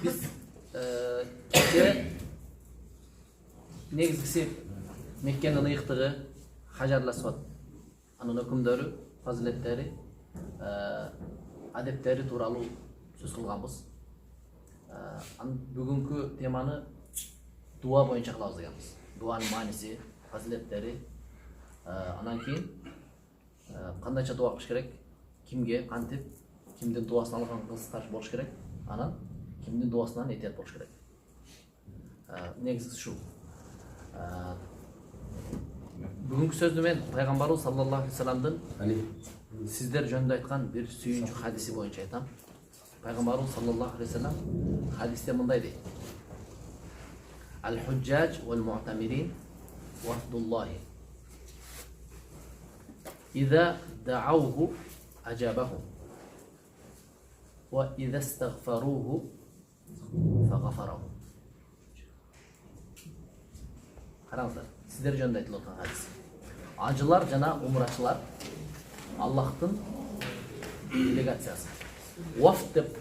Biz kece негизгиси Меккенин ыйыктыгы, Хажар Асвад, анын өкүмдөрү, фазилеттери, адептери тууралуу сөз кылганбыз. Бүгүнкү теманы дуа боюнча кылабыз дегенбиз. Дуанын мааниси, фазилеттери, анан кийин кандайча дуа кылыш керек, кимге, кантип, кимдин дуасына алган кызыктар болуш керек, анан кимдин дуасынан этият болуш керек. Негизгиси ушул. Бүгүнкү сөздү мен пайгамбарыбыз саллаллаху алейхи вассаламдын сиздер жөнүндө айткан бир сүйүнчү хадиси боюнча айтам. Пайгамбарыбыз саллаллаху алейхи вассалам хадисте мындай дейт: Аль-худжаж вал-муътамирин вафдуллахи. Иза да'ауху ажабаху. Ва иза истагфаруху фагафараху. Караңыздар, сиздер жөнүндө айтылып аткан хадис. Ажылар жана умрачылар Аллахтын делегациясы. Вафд деп,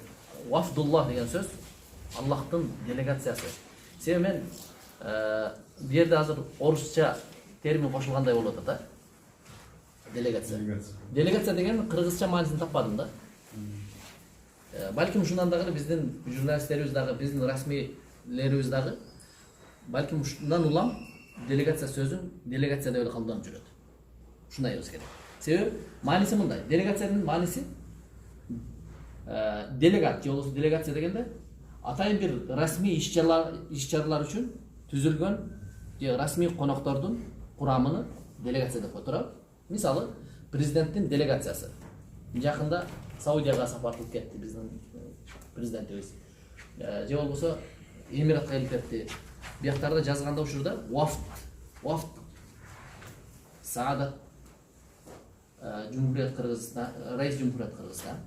вафдуллах деген сөз Аллахтын делегациясы. Себеби мен бу жерде азыр орусча термин кошулгандай болуп атат да. Делегация. Делегация деген кыргызча маанисин таппадым да. Балким ушундан дагы биздин журналисттерибиз дагы, биздин расмийлерибиз дагы балким ушундан улам делегация сөзүн делегация деп эле кабылданып жүрөт. Ушундай болуш керек. Себеби мааниси мындай. Делегациянын мааниси делегат же болбосо делегация дегенде атайын бир расмий иш-чаралар үчүн түзүлгөн же расмий коноктордун курамыны делегация деп коет. Мисалы, президенттин делегациясы. Жакында Саудияга сапар кылып кетти биздин президентибиз. Же болбосо Эмиратка келип кетти. Бияктарда жазганда учурда вафд Саадат Жумхурият Кыргызстан, Раис Жумхурият Кыргызстан,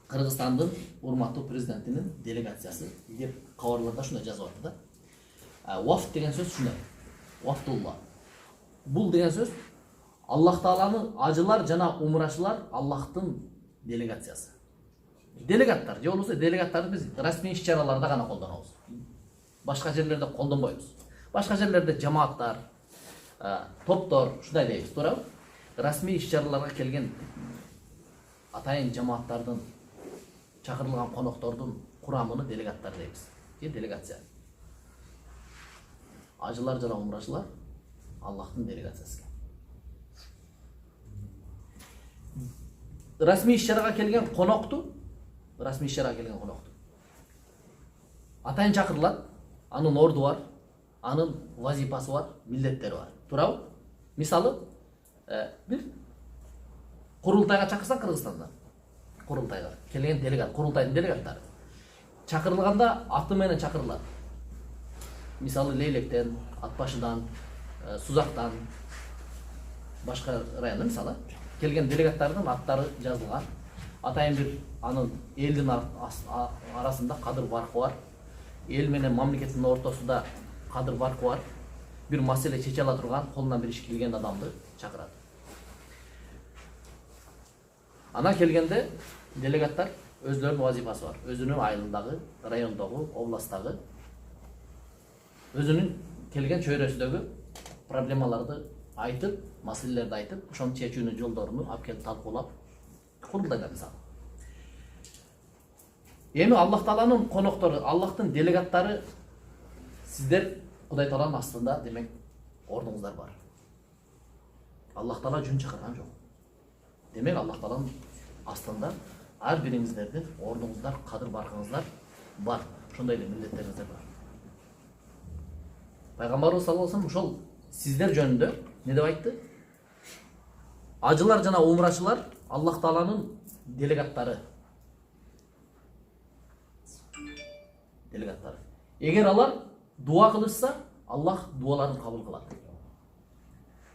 Кыргызстандын урматтуу президентинин делегациясы деп кабарларда шундай жазып атты да. Вафд деген сөз ушундай. Вафдулла. Бул деген сөз Аллах Тааланын ажылар жана умрачылар Аллахтын делегациясы. Делегаттар, же болбосо делегаттарды биз расмий иш-чараларда гана колдонобуз. Башка жерлерде колдонбойбуз. Башка жерлерде жамааттар, топтор, ушундай дейбиз, туурабы? Расмий иш-чараларга келген атайын жамааттардын, чакырылган коноктордун курамыны делегаттар дейбиз. Же делегация. Ажылар жана умрачылар Аллахтын делегациясы. Расмий иш-чарага келген конокту, атайын чакырылат. Анын орду бар, анын вазипасы бар, милдеттери бар. Туурабы? Мисалы, бир курултайга чакырсаң Кыргызстанда, курултайга келген делегат, курултайдын делегаттары чакырылганда аты менен чакырылат. Мисалы, Лейлектен, Атбашыдан, Сузактан, башка райондан мисалы келген делегаттардын аттары жазылган. Атайын бир анын элдин арасында кадыр баркы бар. Эл менен мамлекеттин ортосунда кадыр баркы бар. Бир маселе чече ала турган, колунан бир иш келген адамды чакырат. Ана келгенде делегаттар өздөрүнүн вазифасы бар. Өзүнүн айылындагы, райондогу, областтагы өзүнүн келген чөйрөсүдөгү проблемаларды айтып, маселелерди айтып, ошону чечүүнүн жолдорун алып келип талкуулап курултайда мисалы. Эми Аллах Тааланын коноктору, Аллахтын делегаттары сиздер Кудай Тааланын астында, демек, ордуңуздар бар. Аллах Таала жөн чакырган жок. Демек, Аллах Тааланын астында ар бириңиздердин ордуңуздар, кадыр баркыңыздар бар. Ошондой эле милдеттериңиздер бар. Пайгамбарыбыз саллаллаху алейхи вассалам ошол сиздер жөнүндө не деп айтты? Ажылар жана умрачылар Аллах Тааланын делегаттары. Эгер алар дуа кылышса, Аллах дуаларын кабыл кылат.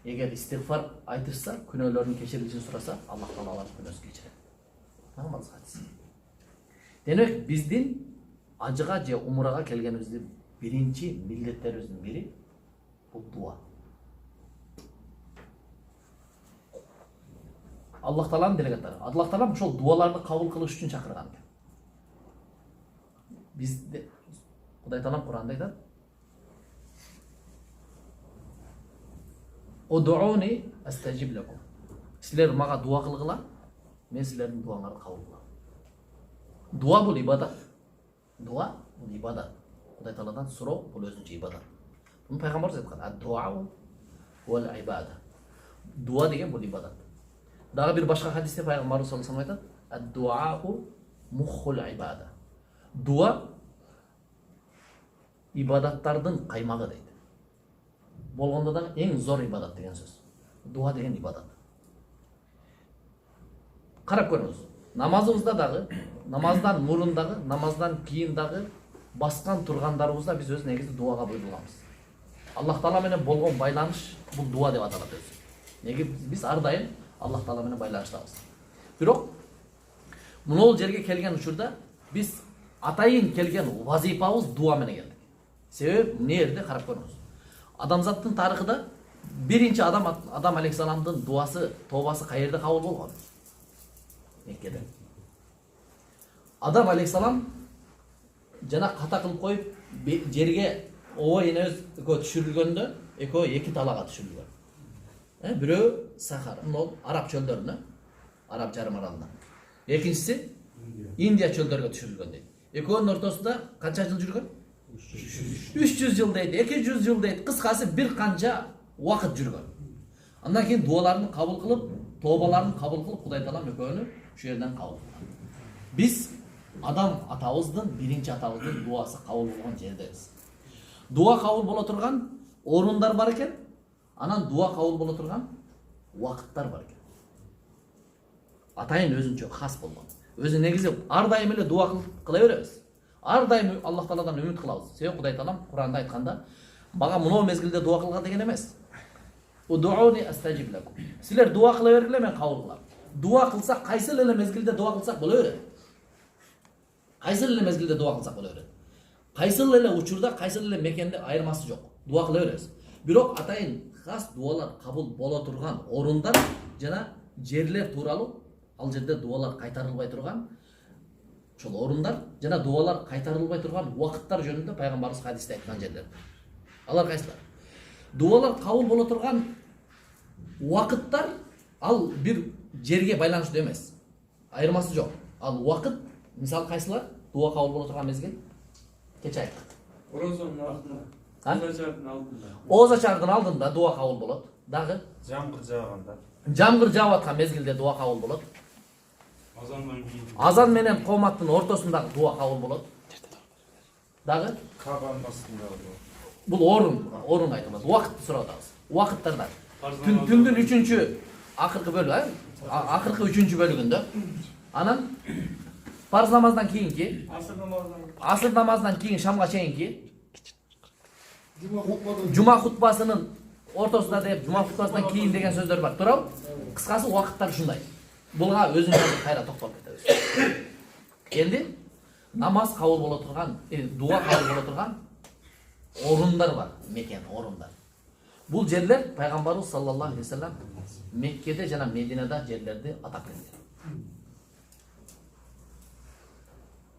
Эгер истигфар айтышса, күнөөлөрүнүн кечирилишин сураса, Аллах Таала алардын күнөөсүн кечирет. Намаз хадис. Демек, биздин ажыга же умрага келгенибиздин биринчи милдеттерибиздин бири бул дуа. Аллах Тааланын делегаттары. Аллах Таала ошол дуаларды кабыл кылыш үчүн чакырган. Bizde Құдай Таалам Құранда айтады: "Удууни астажиб лакум." Силер мага дуа кылгыла, мен силердин дуаңарды кабыл кылам. Дуа бул ибадат. Дуа бул ибадат. Құдай Тааладан суроо бул өзүнчө ибадат. Буну пайгамбарыбыз айткан: "Ад-дуа вал ибада." Дуа деген бул ибадат. Дагы бир башка хадисте пайгамбарыбыз саллаллаху алейхи ва саллям айтат: "Ад-дуа муххул ибада." Дуа ибадаттардын каймагы дейт. Болгондо да эң зор ибадат деген сөз. Дуа деген ибадат. Карап көрүңүз. Намазыбызда дагы, намаздан мурун дагы, намаздан кийин дагы баскан тургандарыбызда биз өз негизи дуага буйрулганбыз. Аллах Таала менен болгон байланыш бул дуа деп аталат өзү. Неге биз ар дайым Аллах Таала менен байланыштабыз. Бирок мынол жерге келген учурда биз атайын келген вазифабыз дуа менен келдик. Себеби эмне жерде карап көрүңүз. Адамзаттын тарыхында биринчи Адам алейхисаламдын дуасы, тобасы каерде кабыл болгон? Меккеде. Адам алейхисалам жана ката кылып коюп жерге ооба энебиз экөө түшүрүлгөндө, экөө эки талага түшүрүлгөн. Бирөө Сахара, мынол Араб чөлдөрүнө, Араб жарым аралына. Экинчиси Индия чөлдөргө түшүрүлгөн дейт. Экөөнүн ортосунда канча жыл жүргөн? 300 жыл дейт, 200 жыл дейт. Кыскасы бир канча убакыт жүргөн. Андан кийин дуаларын кабыл кылып, тобаларын кабыл кылып, Кудай Таалам экөөнү шу жерден кабыл кылган. Биз Адам атабыздын, биринчи атабыздын дуасы кабыл болгон жердебиз. Дуа кабыл боло турган орундар бар экен, анан дуа кабыл боло турган убакыттар бар экен. Атайын өзүнчө хас болгон. Өзү негизи ар дайым эле дуа кыла беребиз. Ар дайым Аллах Тааладан үмүт кылабыз. Себеби Кудай Таалам Куранда айтканда, мага мынау мезгилде дуа кылга деген эмес. Удууни астажиб лакум. Силер дуа кыла бергиле, мен кабыл кылам. Дуа кылсак, кайсыл эле мезгилде дуа кылсак боло берет. Кайсыл эле мезгилде дуа кылсак боло берет. Кайсыл эле учурда, кайсыл эле мекенде айырмасы жок. Дуа кыла беребиз. Бирок атайын хас дуалар кабыл боло турган орундар жана жерлер тууралуу, ал жерде дуалар кайтарылбай турган ошол орундар жана дуалар кайтарылбай турган убакыттар жөнүндө пайгамбарыбыз хадисте айткан жерлер. Алар кайсылар? Дуалар кабыл боло турган убакыттар ал бир жерге байланыштуу эмес. Айырмасы жок. Ал убакыт, мисалы кайсылар? Дуа кабыл боло турган мезгил кече айттык. Оразанын алдында. Озачардын алдында. Озачардын алдында дуа кабыл болот. Дагы Жамгыр жааганда. жамгыр жаап аткан мезгилде дуа кабыл болот. Азандан кийин. Азан менен кооматтын ортосундагы дуа кабыл болот. Дагы Кабанын астында. бул орун айтылат. Убакытты сурап атабыз. Убакыттарда түндүн 3-чү акыркы бөлүгү, акыркы 3-чү бөлүгүндө. Анан парз намаздан кийинки, асыр намазынан кийин шамга чейинки, жума хутбасынын ортосунда деп, жума хутбасынан кийин деген сөздөр бар. Туурабы? Кыскасы убакыттар ушундай. Буга өзүнчө кайра токтолуп кетебиз. Энди намаз кабыл боло турган, дуа кабыл боло турган орундар бар, мекен орундар. Бул жерлер пайгамбарыбыз саллаллаху алейхи ва саллям Меккеде жана Мединада жерлерди атап келген.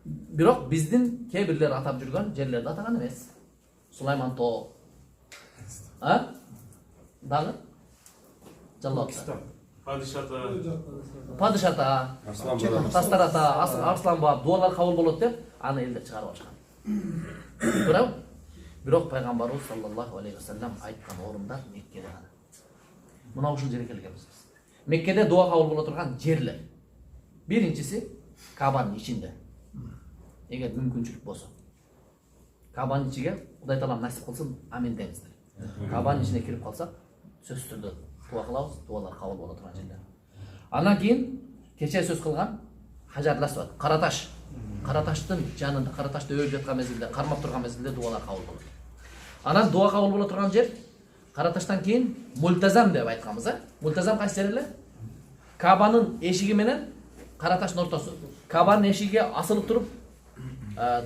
Бирок биздин кээ бирлер атап жүргөн жерлерди атаган эмес. Сулайман тоо. Дагы? Жаллатта. Падышата, Тастарата, Арсланбаб, дуалар кабыл болот деп аны элдер чыгарып алышкан. Туурабы? Бирок пайгамбарыбыз саллаллаху алейхи ва саллям айткан орундар Меккеде гана. Мына ушул жерге келгенбиз. Меккеде дуа кабыл боло турган жерлер. Биринчиси Кабанын ичинде. Эгер мүмкүнчүлүк болсо. Кабанын ичиге Кудай Таалам насип кылсын, амин деңиздер. Кабанын ичине кирип калсак, сөзсүз түрдө дуа кылабыз, дуалар кабыл боло турган жерлер. Андан кийин кече сөз кылган Хажар Асвад, кара таш. Кара таштын жанында, кара ташты өбүп жаткан мезгилде, кармап турган мезгилде дуалар кабыл болот. Анан дуа кабыл боло турган жер кара таштан кийин Мультазам деп айтканбыз, Мультазам кайсы жер эле? Кабанын эшиги менен кара таштын ортосу. Кабанын эшиги асылып туруп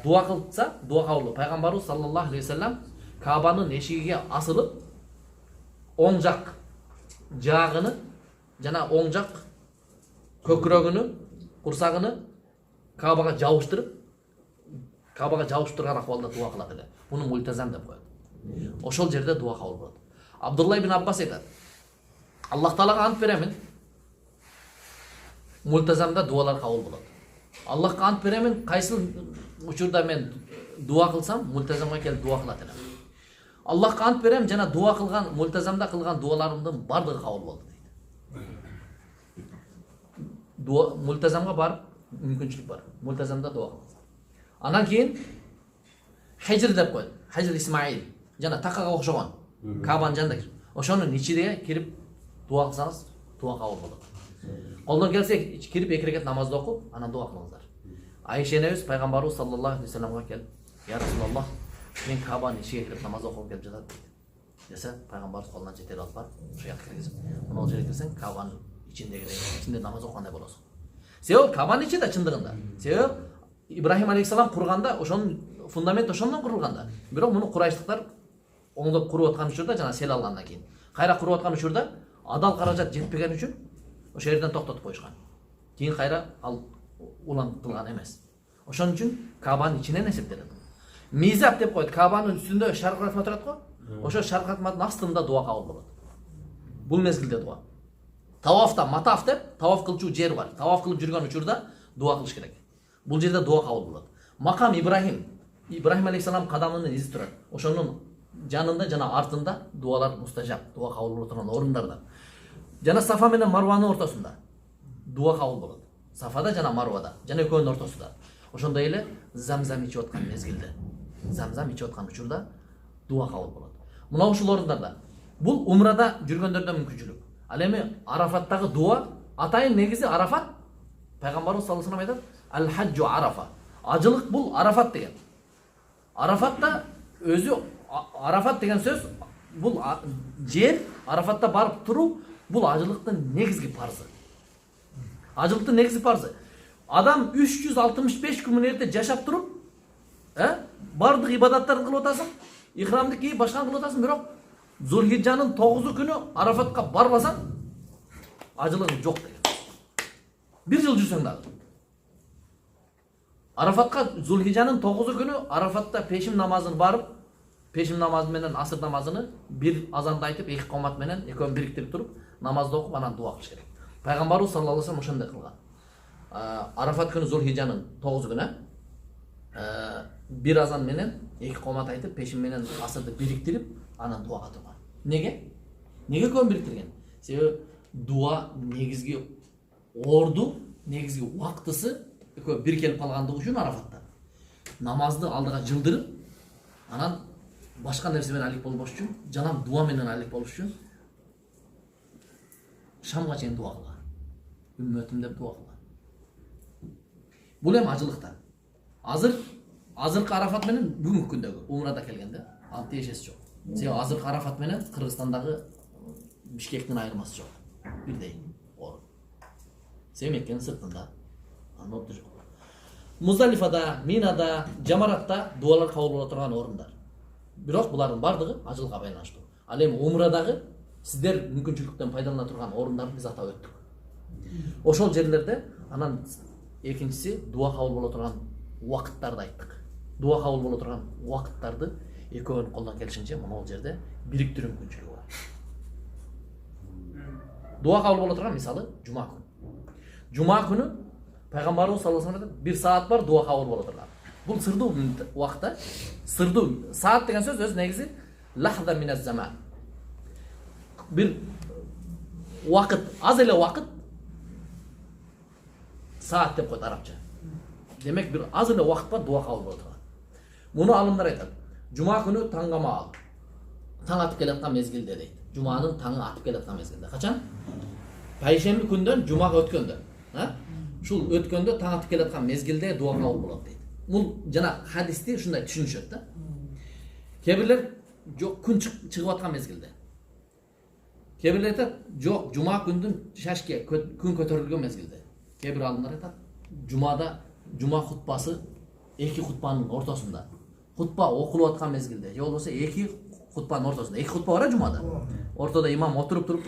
дуа кылса, дуа кабыл болот. Пайгамбарыбыз саллаллаху алейхи ва саллям Кабанын эшигиге асылып оң жак жаагыны жана оң жак көкүрөгүнү, курсагыны Кабага жабыштырып Кабага жабышып турган акыбалда дуа кылат эле. Муну мультазам деп коет. Ошол жерде дуа кабыл болот. Абдулла ибн Аббас айтат: Аллах Таалага ант беремин, мультазамда дуалар кабыл болот. Аллахка ант беремин, кайсыл учурда мен дуа кылсам, мультазамга келип дуа кылат элем. Аллахка ант берем, жана дуа кылган, мультазамда кылган дуаларымдын бардыгы кабыл болду дейт. Дуа мультазамга барып мүмкүнчүлүк бар. Мультазамда дуа кылат. Анан кийин Хижр деп коет. Хижр Исмаил, жана такага окшогон. Кабанын жанында. Ошонун ичине кирип дуа кылсаңыз, дуа кабыл болот. Колдон келсе кирип 2 рекат намазды окуп, анан дуа кылыңыздар. Айша энебиз пайгамбарыбыз саллаллаху алейхи вассаламга келип, "Я Расулаллах, мен Кабанын ичине кирип намаз окуп келип жатат" десе, пайгамбарыбыз колунан жетелеп алып барып, ошо жакка киргизип, "Мына жерге кирсең, Кабанын ичинде намаз окугандай болосуң." Себеби Кабанын ичи да чындыгында. Себеби Ибрахим алейхиссалам курганда, ошонун фундамент ошондон курулганда. Бирок муну курайштыктар оңдоп куруп аткан учурда, жана сел алгандан кийин, кайра куруп аткан учурда адал каражат жетпеген үчүн ошол жерден токтотуп коюшкан. Кийин кайра ал улантылган эмес. Ошон үчүн Кабанын ичинен эсептелет. Мизап деп коет, Кабанын үстүндө шаркыратма турат го. Ошо шаркыратманын астында дуа кабыл болот. Бул мезгилде дуа. Тавафта матаф деп, таваф кылчу жер бар. Таваф кылып жүргөн учурда дуа кылыш керек. Бул жерде дуа кабыл болот. Макам Ибрахим алейхиссалам кадамынын изи турат. Ошонун жанында жана артында дуалар мустажаб, дуа кабыл боло турган орундарда. Жана Сафа менен Марванын ортосунда дуа кабыл болот. Сафада жана Марвада, жана экөөнүн ортосунда. Ошондой эле Замзам ичип аткан мезгилде, Замзам ичип аткан учурда дуа кабыл болот. Мына ушул орундарда. Бул умрада жүргөндөрдө мүмкүнчүлүк. Ал эми Арафаттагы дуа, атайын негизи Арафат. Пайгамбарыбыз саллаллаху алейхи вассалам айтат: "Ал-хаджу Арафа." Ажылык бул Арафат деген. Арафатта өзү Арафат деген сөз бул жер, Арафатта барып туруу бул ажылыктын негизги парзы. Ажылыктын негизги парзы. Адам 365 күн мынерде жашап туруп, бардык ибадаттарды кылып атасың, ихрамды кийип башканы кылып атасың, бирок Зулхиджанын 9 күнү Арафатка барбасаң, ажылыгың жок деген. 1 жыл жүрсөң дагы. Арафатка Зулхиджанын 9 күнү Арафатта пешим намазын барып, пешим намазы менен асыр намазыны бир азанды айтып, 2 комат менен экөөнү бириктирип туруп, намазды окуп, анан дуа кылыш керек. Пайгамбарыбыз саллаллаху алейхи вассалам ошондой кылган. Арафат күнү Зулхиджанын 9 күнү бир азан менен 2 комат айтып, пешим менен асырды бириктирип, анан дуага турган. Неге көөн бириктирген? Себеби дуа негизги орду, негизги убактысы экөө бир келип калгандыгы үчүн Арафатта. Намазды алдыга жылдырып, анан башка нерсе менен алек болбош үчүн, жана дуа менен алек болуш үчүн Шамга чейин дуа кылган. Үммөтүм деп дуа кылган. Бул эми ажылыкта. Азыркы Арафат менен бүгүнкү күндөгү умрада келгенде ал тиешеси жок. Себеби азыркы Арафат менен Кыргызстандагы Бишкектин айырмасы жок. Бирдей орун. Себеби Меккенин сыртында аноту жок. Муздалифада, Минада, Жамаратта дуалар кабыл боло турган орундар. Бирок булардын бардыгы ажылыкка байланыштуу. Ал эми умрадагы сиздер мүмкүнчүлүктөн пайдалана турган орундарды биз атап өттүк. Ошол жерлерде анан экинчиси дуа кабыл боло турган убакыттарды айттык. Дуа кабыл боло турган убакыттарды экөөнүн колдон келишинче могул жерде бириктирүү мүмкүнчүлүгү бар. Дуа кабыл боло турган мисалы жума күнү. Жума күнү пайгамбарыбыз саллаллаху алейхи вассалам 1 саат бар дуа кабыл боло турган. Бул сырдуу убакытта, сырдуу саат деген сөз өз негизи лахза миназ заман. Бир убакыт, аз эле убакыт саат деп коет арабча. Демек бир аз эле убакыт бар дуа кабыл боло турган. Муну алымдар айтат. Жума күнү таңга маал. Таң атып келаткан мезгилде дейт. Жуманын таңы атып келаткан мезгилде. Качан? Пайшемби күндөн жумага өткөндө. Ушул өткөндө таң атып келаткан мезгилде дуа кабыл болот дейт. Бул жана хадисти ушундай түшүнүшөт да. Кебирлер жок күн чыгып аткан мезгилде. Кебирлер айтат, жок жума күндүн шашке күн көтөрүлгөн мезгилде. Кебир алымдар айтат, жумада жума хутбасы 2 хутбанын ортосунда. Хутба окулуп аткан мезгилде, же болбосо 2 хутбанын ортосунда. 2 хутба бар жумада. Ортодо имам отуруп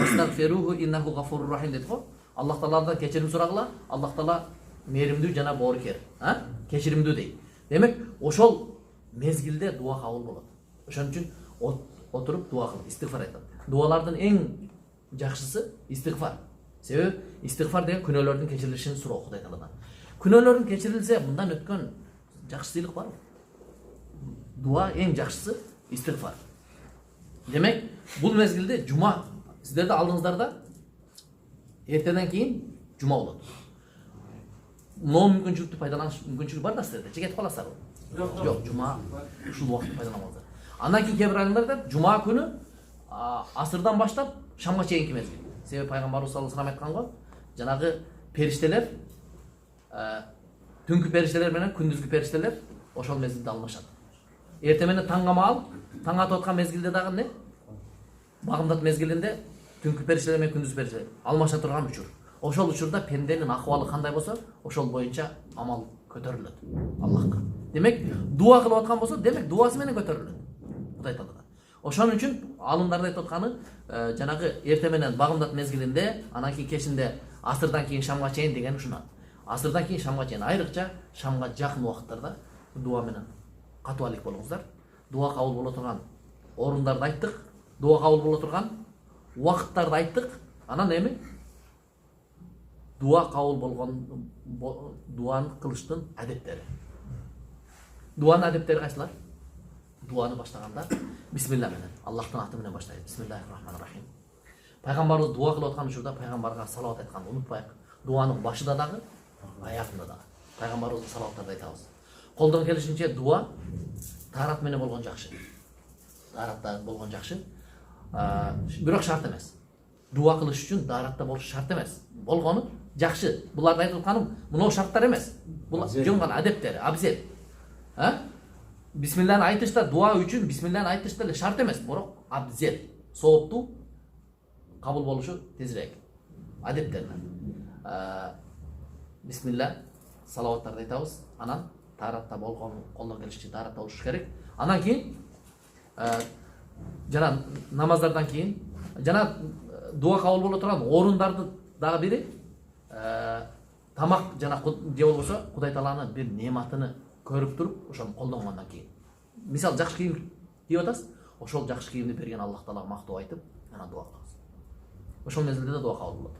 "Астагфируху иннаху гафурur рахим" дейт го. Аллах Тааладан кечирим сурагыла, Аллах Таала мээримдүү жана боорукер, кечиримдүү дейт. Демек ошол мезгилде дуа кабыл болот. Ошон үчүн отуруп дуа кылып истигфар айтат. Дуалардын эң жакшысы истигфар. Себеби истигфар деген күнөөлөрдүн кечирилишин суроо Кудай Тааладан. Күнөөлөрүң кечирилсе, мындан өткөн жакшы сыйлык барбы? Дуа эң жакшысы истигфар. Демек, бул мезгилде жума сиздерде алдыңыздарда эртеден кийин жума болот. Могу мүмкүнчүлүктү пайдаланыш мүмкүнчүлүгү бар да сиздерде. Же кетип каласыздарбы? Жок, жума ушул убакытты пайдаланыңыздар. Андан кийин кээ бир айымдар жума күнү асырдан баштап шамга чейинки мезгил. Себеби пайгамбарыбыз саллаллаху алейхи айтканго, жанагы периштелер, түнкү периштелер менен күндүзгү периштелер ошол мезгилде алмашат. Эртең менен таңга маал, таң атып аткан мезгилде дагы эмне? Багымдат мезгилинде түнкү периштелер менен күндүзгү периштелер алмаша турган учур. Ошол учурда пенденин акыбалы кандай болсо, ошол боюнча амал көтөрүлөт Аллахка. Демек, дуа кылып аткан болсо, демек дуасы менен көтөрүлөт Кудай Таалага. Ошон үчүн алымдарда айтып атканы, жанагы эртең менен багымдат мезгилинде, анан кийин кечинде асырдан кийин шамга чейин деген ушунат. Асырдан кийин шамга чейин, айрыкча шамга жакын убакыттарда дуа менен катуу алик болуңуздар. Дуа кабыл боло турган орундарды айттык, дуа кабыл боло турган убакыттарды айттык. Анан эми дуа кабыл болгон дуаны кылыштын адептери. Дуанын адептери кайсылар? Дуаны баштаганда бисмилла менен, Аллахтын аты менен баштайбыз. Бисмиллахир-рахманир-рахим. Пайгамбарыбыз дуа кылып аткан учурда пайгамбарга салават айтканды унутпайык. Дуанын башында дагы, аягында дагы пайгамбарыбызга салаваттарды айтабыз. Колдон келишинче дуа таарат менен болгон жакшы. Тааратта болгон жакшы. Бирок шарт эмес. Дуа кылыш үчүн тааратта болуш шарт эмес. Болгону жакшы. Буларды айтып атканым, мынау шарттар эмес. Бул жөн гана адептер, абзел. Бисмилланы айтышта, дуа үчүн бисмилланы айтышта эле шарт эмес, бирок абзел. Сооптуу кабыл болушу тезирээк. Адептеринен. Бисмилла салаваттарды айтабыз. Анан тааратта болгон, колдон келишинче тааратта болуш керек. Анан кийин жана намаздардан кийин жана дуа кабыл боло турган орундардын дагы бири тамак жана же болбосо Кудай Тааланын бир неmatыны көрүп туруп, ошону колдонгондон кийин. Мисал, жакшы кийим кийип атасыз, ошол жакшы кийимди берген Аллах Таалага мактоо айтып, анан дуа кыласыз. Ошол мезгилде да дуа кабыл болот.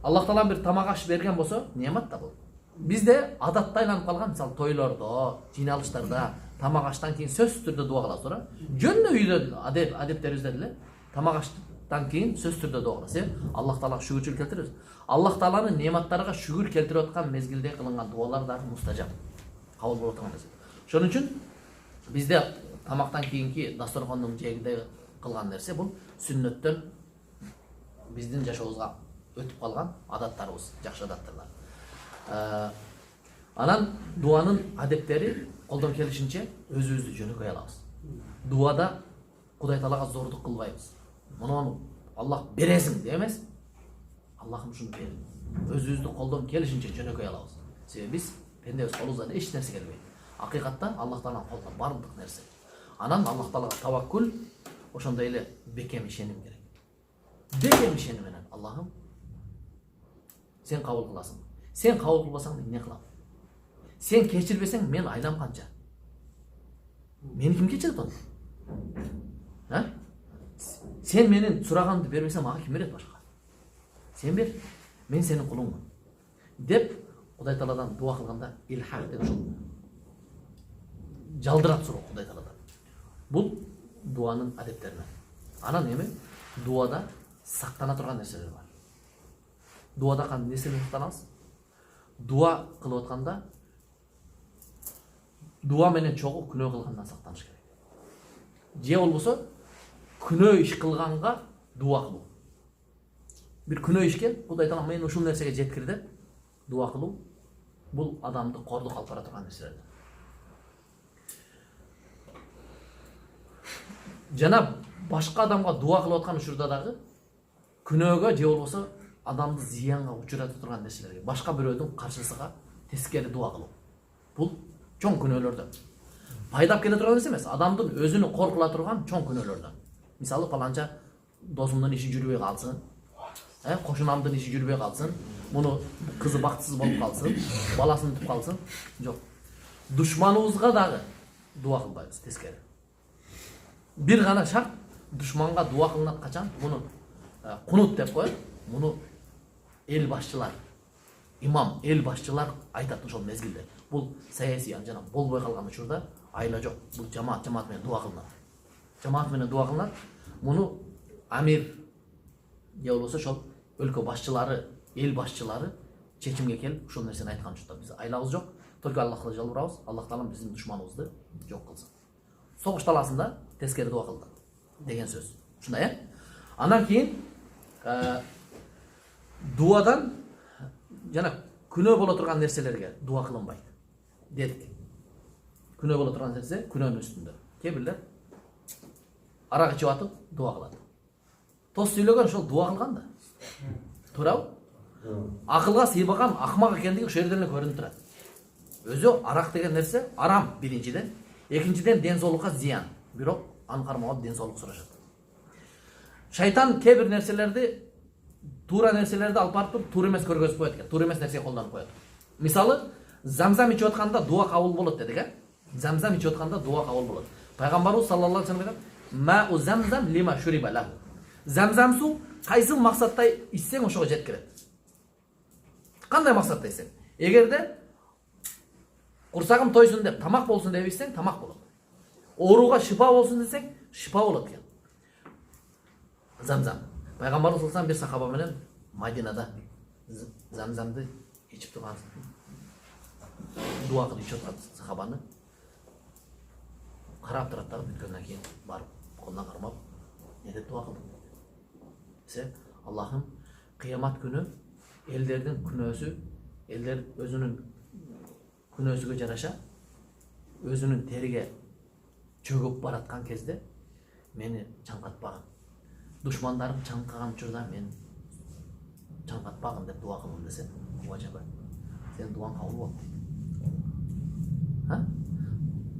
Аллах Таала бир тамак аш берген болсо, немат да бул. Бизде адатта айланып калган, мисал, тойлордо, жыйналыштарда тамак аштан кийин сөзсүз түрдө дуа кылабыз, туура? Жөн үйдө адептерибизде деле тамак аштан кийин сөзсүз түрдө дуа кылабыз. Аллах Таалага шүгүрчүлүк келтиребиз. Аллах Тааланын нематтарга шүгүр келтирип аткан мезгилде кылынган дуалар дагы мустажаб. Кабыл боло турган нерсе. Ошон үчүн бизде тамактан кийинки дасторкондун жээгинде кылган нерсе бул сүннөттөн биздин жашообузга өтүп калган адаттарыбыз, жакшы адаттарлар. Анан дуанын адептери колдон келишинче өзүбүздү жөнөкөй алабыз. Дуада Кудай Таалага зордук кылбайбыз. Муну Аллах бересиң деп эмес. Аллахым ушуну бер. Өзүбүздү колдон келишинче жөнөкөй алабыз. Себеби биз пендебиз, колубуздан эч нерсе келбейт. Акыйкатта Аллах Тааланын колунда бардык нерсе. Анан Аллах Таалага таваккул, ошондой эле бекем ишеним керек. Бекем ишеним менен, Аллахым, сен кабыл кыласың. Сен кабыл кылбасаң мен эмне кылам? Сен кечирбесең мен айлам канча? Мени ким кечирет аны? Сен менин сураганымды бербесең мага ким берет башка? Сен бер, мен сенин кулуңмун. Деп Кудай Тааладан дуа кылганда илхак деп ушул жалдырап суроо Кудай Тааладан. Бул дуанын адептеринен. Анан эми дуада сактана турган нерселер бар. Дуада кандай нерселер сактанабыз? Дуа кылып атканда дуа менен чогуу күнөө кылгандан сактаныш керек. Же болбосо күнөө иш кылганга дуа кылуу. Бир күнөө ишке Кудай Таала мени ушул нерсеге жеткир деп дуа кылуу бул адамды кордук алып бара турган нерселер. Жана башка адамга дуа кылып аткан учурда дагы күнөөгө же болбосо адамды зыянга учуратып турган нерселерге, башка бирөөдүн каршысыга тескери дуа кылуу. Бул чоң күнөөлөрдөн. Пайдап келе турган нерсе эмес, адамдын өзүнү коркула турган чоң күнөөлөрдөн. Мисалы, паланча досумдун иши жүрбөй калсын, кошунамдын иши жүрбөй калсын, муну кызы бактысыз болуп калсын, баласын утуп калсын. Жок. душманыбызга дагы дуа кылбайбыз тескери. Бир гана шарт, душманга дуа кылынат качан? Муну кунут деп коет. Муну эл башчылар, имам, эл башчылар айтат ошол мезгилде. Бул саясий жана болбой калган учурда айла жок. Бул жамаат менен дуа кылынат. Жамаат менен дуа кылынат. Муну амир же болбосо ошол өлкө башчылары, эл башчылары чечимге келип ушул нерсени айткан учурда биз айлабыз жок. Только Аллахка жалбырабыз. Аллах таалам биздин душманыбызды жок кылсын. Согуш таласында тескери дуа кылды деген сөз. Ушундай, Андан кийин дуадан жана күнөө боло турган нерселерге дуа кылынбайт дедик. Күнөө боло турган нерсе күнөөнүн үстүндө. Кээ бирлер арак ичип атып дуа кылат. Тос сүйлөгөн ошол дуа кылган да. Туурабы? Акылга сыйбаган акмак экендиги ошол жерден эле көрүнүп турат. Өзү арак деген нерсе арам биринчиден, экинчиден ден соолукка зыян. Бирок аны кармап ден соолук сурашат. Шайтан кээ бир нерселерди, туура нерселерди алып барып туруп, туура эмес көргөзүп коет экен. Туура эмес нерсеге колдонуп коет. Мисалы, замзам ичип атканда дуа кабыл болот дедик, Замзам ичип атканда дуа кабыл болот. Пайгамбарыбыз саллаллаху алейхи ва саллям мау замзам лима шуриба лаху. Замзам суу кайсыл максатта ичсең ошого жеткирет. Кандай максатта ичсең? Эгерде курсагым тойсун деп, тамак болсун деп ичсең, тамак болот. Ооруга шифа болсун десең, шифа болот экен. Замзам. Пайгамбарыбыз саллаллаху алейхи ва саллям бир сахаба менен Мадинада замзамды ичип турган, дуа кылып ичип турган сахабаны карап турат да, бүткөндөн кийин барып колунан кармап, не деп дуа кылдым десе, Аллахым, кыямат күнү элдердин күнөөсү, элдер өзүнүн күнөөсүгө жараша, өзүнүн териге чөгүп бараткан кезде мени чаңкатпагын. Душмандарым чаңкаган учурда мен чаңкатпагын деп дуа кылдым десе, ажаба. Сенин дуаң кабыл болду.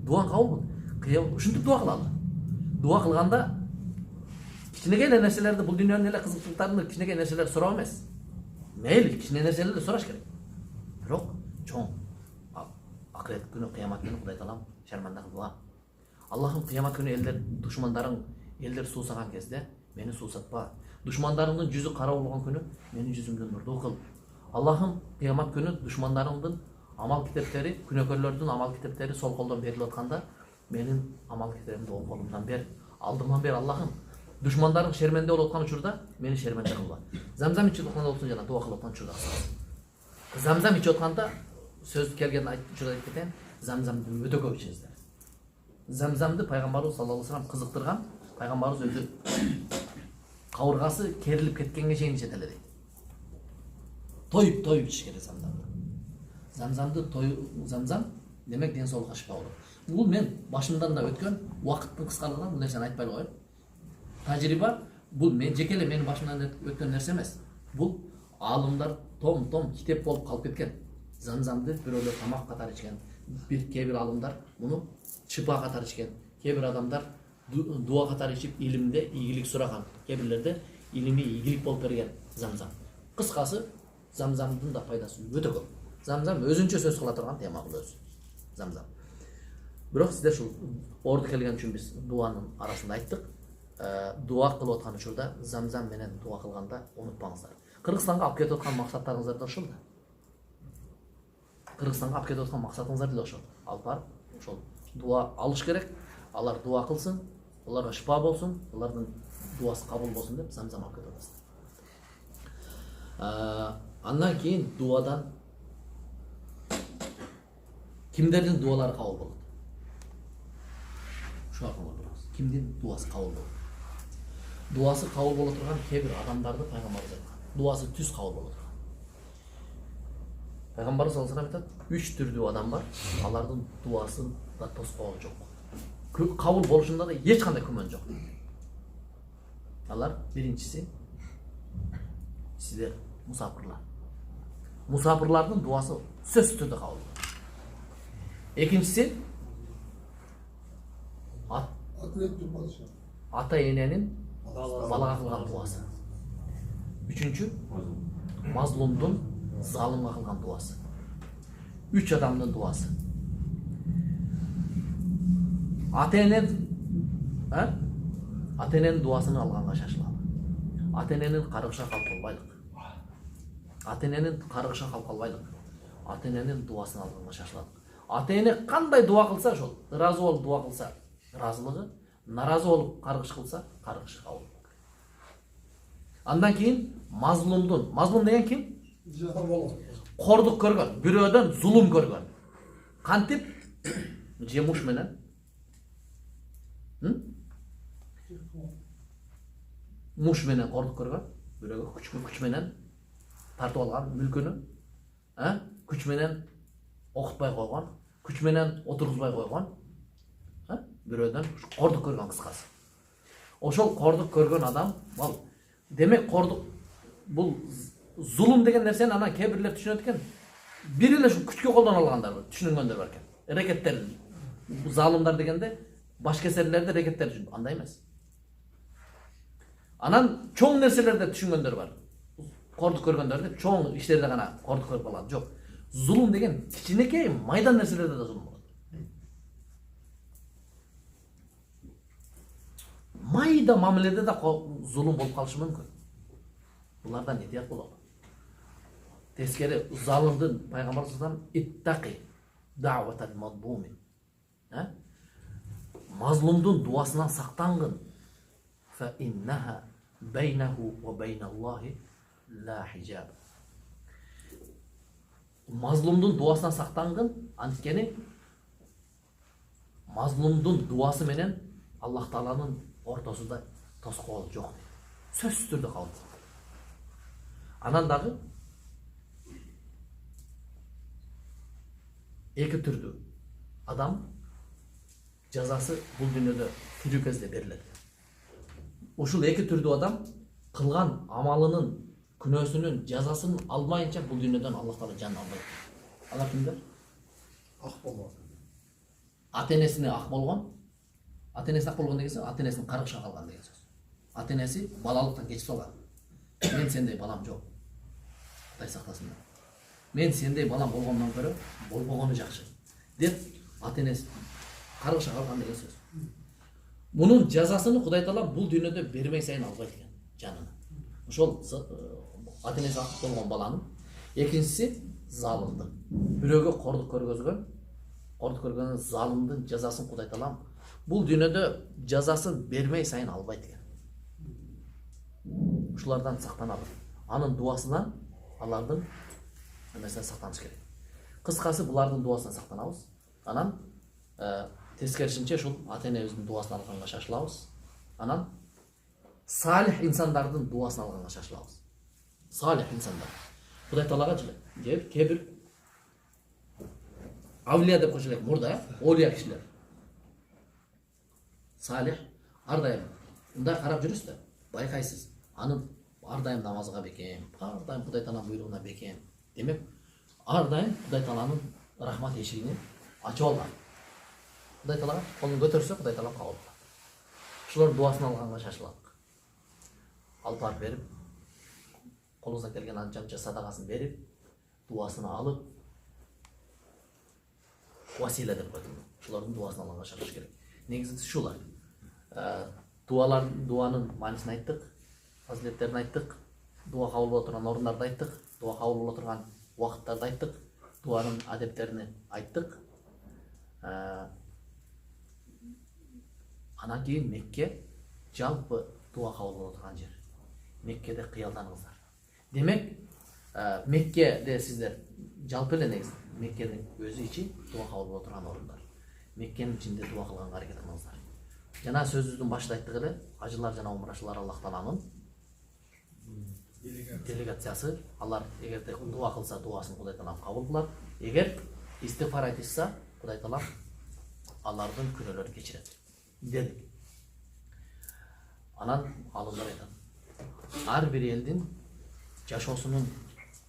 Дуаң кабыл болду. Ушинтип дуа кылалы. Дуа кылганда кичинекей нерселерди, бул дүйнөнүн эле кызыктыктарын кичинекей нерселерди суроо эмес. Мейли кичине нерселерди сураш керек. Бирок чоң акырет күнү, кыямат күнү Кудай таалам шарманда кылган. Аллахым, кыямат күнү элдер душмандарың, элдер суусаган кезде мени суусатпа. Душмандарыңдын жүзү кара болгон күнү менин жүзүмдөн нурдуу кыл. Аллахым, кыямат күнү душмандарыңдын амал китептери, күнөөкөрлөрдүн амал китептери сол колдон берилип атканда менин амал китебимди оң колумдан бер, алдыман бер. Аллахым, душмандарың шерменде болуп аткан учурда мени шерменде кылба. Замзам ичип атканда болсун жана дуа кылып аткан учурда. Замзам ичип атканда сөз келген учурда айтып кетейин, замзамды өтө көп ичиңиздер. Замзамды пайгамбарыбыз саллаллаху алейхи ва саллям кызыктырган, пайгамбарыбыз өзү кабыргасы керилип кеткенге чейин ичет эле дейт. Тоюп ичиш керек замзамды. Замзам демек ден соолукка шифа болот. Бул мен башымдан да өткөн, убакыттын кыскалыгынан бул нерсени айтпай коеюн. Тажрыйба, бул мен жеке эле менин башымдан өткөн нерсе эмес. Бул аалымдар том китеп болуп калып кеткен. Замзамды бирөөлөр тамак катары ичкен, кээ бир аалымдар муну шифа катары ичкен, кээ бир адамдар дуа катары ичип илимде ийгилик сураган, кээ бирлерде илимий ийгилик болуп берген замзам. Кыскасы, замзамдын да пайдасы өтө көп. Замзам өзүнчө сөз кыла турган тема бул өзү. Замзам. Бирок сиздер ушул орду келген үчүн биз дуанын арасында айттык. Дуа кылып аткан учурда замзам менен дуа кылганда унутпаңыздар. Кыргызстанга алып кетип аткан максаттарыңыздар да ошол да. Кыргызстанга алып кетип аткан максатыңыздар да ошол. Алып барып ошол дуа алыш керек. Алар дуа кылсын, аларга шифа болсун, алардын дуасы кабыл болсун деп замзам алып кетип атасыздар. Андан кийин дуадан кимдердин дуалары кабыл болот? Ушуга карап, кимдин дуасы кабыл болот? Дуасы кабыл боло турган кээ бир адамдарды пайгамбарыбыз айткан. Дуасы түз кабыл боло турган. Пайгамбарыбыз саллаллаху алейхи ва саллям айтат, 3 түрдүү адам бар, алардын дуасында тоскоол жок. Кабыл болушунда да эч кандай күмөн жок. Алар биринчиси сиздер мусафирлар. Мусафирлардын дуасы сөзсүз түрдө кабыл болот. Экинчиси ата эненин балага кылган дуасы. Үчүнчү мазлумдун залымга кылган дуасы. 3 адамдын дуасы. ата эненин дубасын алганга шашылалы. Ата эненин каргышына калып калбайлык. Ата эненин каргышына калып калбайлык. Ата эненин дубасын алганга шашылалы. Ата эне кандай дуа кылса ошол, ыраазы болуп дуа кылса, ыраазылыгы, наразы болуп каргыш кылса, каргышы кабыл. Андан кийин мазлум деген ким? Кордук көргөн, бирөөдөн зулум көргөн. Кантип? Же муш менен? Муш менен кордук көргөн, бирөөгө күч менен тартып алган мүлкүнү, күч менен окутпай койгон, күч менен отургузбай койгон, бирөөдөн кордук көргөн кыскасы. Ошол кордук көргөн адам, демек кордук бул зулум деген нерсени анан кээ бирлер түшүнөт экен. Бир эле ушу күчкө колдоно алгандар бар, түшүнгөндөр бар экен. Рекеттер, залымдар дегенде баш кесерлерди рекеттер түшүнүп, андай эмес. Анан чоң нерселерди түшүнгөндөр бар. Кордук көргөндөр деп чоң иштерде гана кордук көрүп калат. Жок. Зулум деген кичинекей майдан нерселерде да зулум болот. Майда мамиледе да зулум болуп калышы мүмкүн. Булардан этият бололу. Тескери залымдын пайгамбар саллаллаху алейхи иттaqi da'watal mazlumi. Мазлумдун дуасынан сактангын. Fa innaha baynahu wa baynallohi la hijab. Мазлумдун дуасынан сактангын, анткени мазлумдун дуасы менен Аллах Тааланын ортосунда тоскоол жок. Сөзсүз түрдө калды. Анан дагы эки түрдүү адам жазасы бул дүйнөдө тирүү кезде берилет. Ушул эки түрдүү адам кылган амалынын күнөөсүнүн жазасын алмайынча бул дүйнөдөн Аллах Таала жанын албайт. Алар кимдер? Ак болгон. Ата энесине ак болгон. Ата энесине ак болгон деген ата энесинин каргышына калган деген сөз. Ата энеси балалыктан кечип салган. Мен сендей балам жок. Кудай сактасын. Мен сендей балам болгондон көрө болбогону жакшы деп ата энеси каргышына калган деген сөз. Мунун жазасын Кудай Таала бул дүйнөдө бермей сайын албайт экен жанына. Ошол ата энеси ак болгон баланын. Экинчиси залымдын. Бирөөгө кордук көргөн залымдын жазасын Кудай Таала бул дүйнөдө жазасын бермей сайын албайт экен. Ушулардан сактанабыз. Анын дуасынан алардын эмесинен сактаныш керек. Кыскасы булардын дуасынан сактанабыз. Анан тескерисинче ушул ата энебиздин дуасын алганга шашылабыз. Анан салих инсандардын дуасын алганга шашылабыз. Салих инсандар. Кудай Таалага же кээ бир авлия деп койсок мурда, олия кишилер. Салих ар дайым мындай карап жүрүсүз да, байкайсыз. Анын ар дайым намазга бекем, ар дайым Кудай Тааланын буйругуна бекем. Демек, ар дайым Кудай Тааланын рахмат эшигин ачып алган. Кудай Таалага колун көтөрсө, Кудай Таала кабыл кылат. Ушулар дуасын алганга шашылат. Алып барып берип, колуңуздан келген анча садагасын берип, дуасын алып, васила деп коет. Ушулардын дуасын алганга шашылыш керек. Негизгиси ушулар. Дуанын маанисин айттык, фазилеттерин айттык, дуа кабыл боло турган орундарды айттык, дуа кабыл боло турган убакыттарды айттык, дуанын адептерин айттык. Анан кийин Мекке жалпы дуа кабыл боло турган жер. Меккеде кыялданыңыздар. Демек, Меккеде сиздер жалпы эле негизи Меккенин өзү ичи дуа кабыл боло турган орундар. Меккенин ичинде дуа кылганга аракет кылыңыздар. Жана сөзүбүздүн башында айттык эле, ажылар жана умрашылар Аллах Тааланын делегациясы. Алар эгерде дуа кылса, дуасын Кудай Таала кабыл кылат. Эгер истигфар айтышса, Кудай Таала алардын күнөөлөрүн кечирет. Дедик. Анан алымдар айтат. Ар бир элдин жашоосунун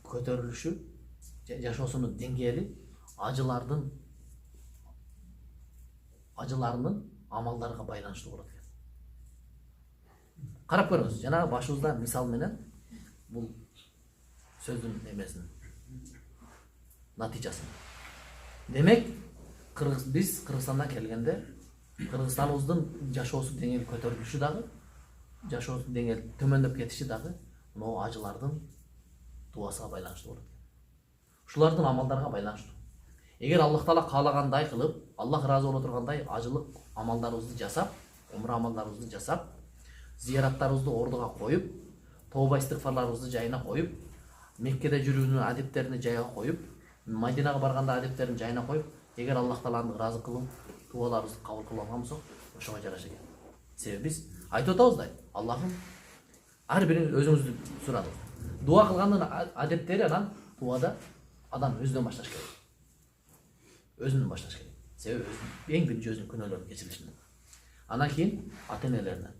көтөрүлүшү, жашоосунун деңгээли ажыларынын амалдарга байланыштуу болот экен. Карап көрүңүз, жана башыбызда мисал менен бул сөздүн эмесин натыйжасын. Демек, биз Кыргызстандан келгенде Кыргызстаныбыздын жашоосу деңгээли көтөрүлүшү дагы, жашоосу деңгээли төмөндөп кетиши дагы могу ажылардын дуасына байланыштуу болот. Ушулардын амалдарга байланыштуу. Эгер Аллах Таала каалагандай кылып, Аллах ыраазы боло тургандай ажылык амалдарыбызды жасап, умра амалдарыбызды жасап, зияраттарыбызды ордуга коюп, тооба истигфарларыбызды жайына коюп, Меккеде жүрүүнүн адептерин жайга коюп, Мадинага барганда адептерин жайына коюп, эгер Аллах Тааланы ыраазы кылып, дуаларыбызды кабыл кылып алган болсок, ошого жараша экен. Себеби биз айтып атабыз да, Аллахым ар бирин өзүңүздү сурадык. Дуа кылгандын адептери анан дуада адам өзүнөн башташ керек. Өзүнөн башташ керек. Себеби эң биринчи өзүнүн күнөөлөрүн кечиришинен. Анан кийин ата-энелерине.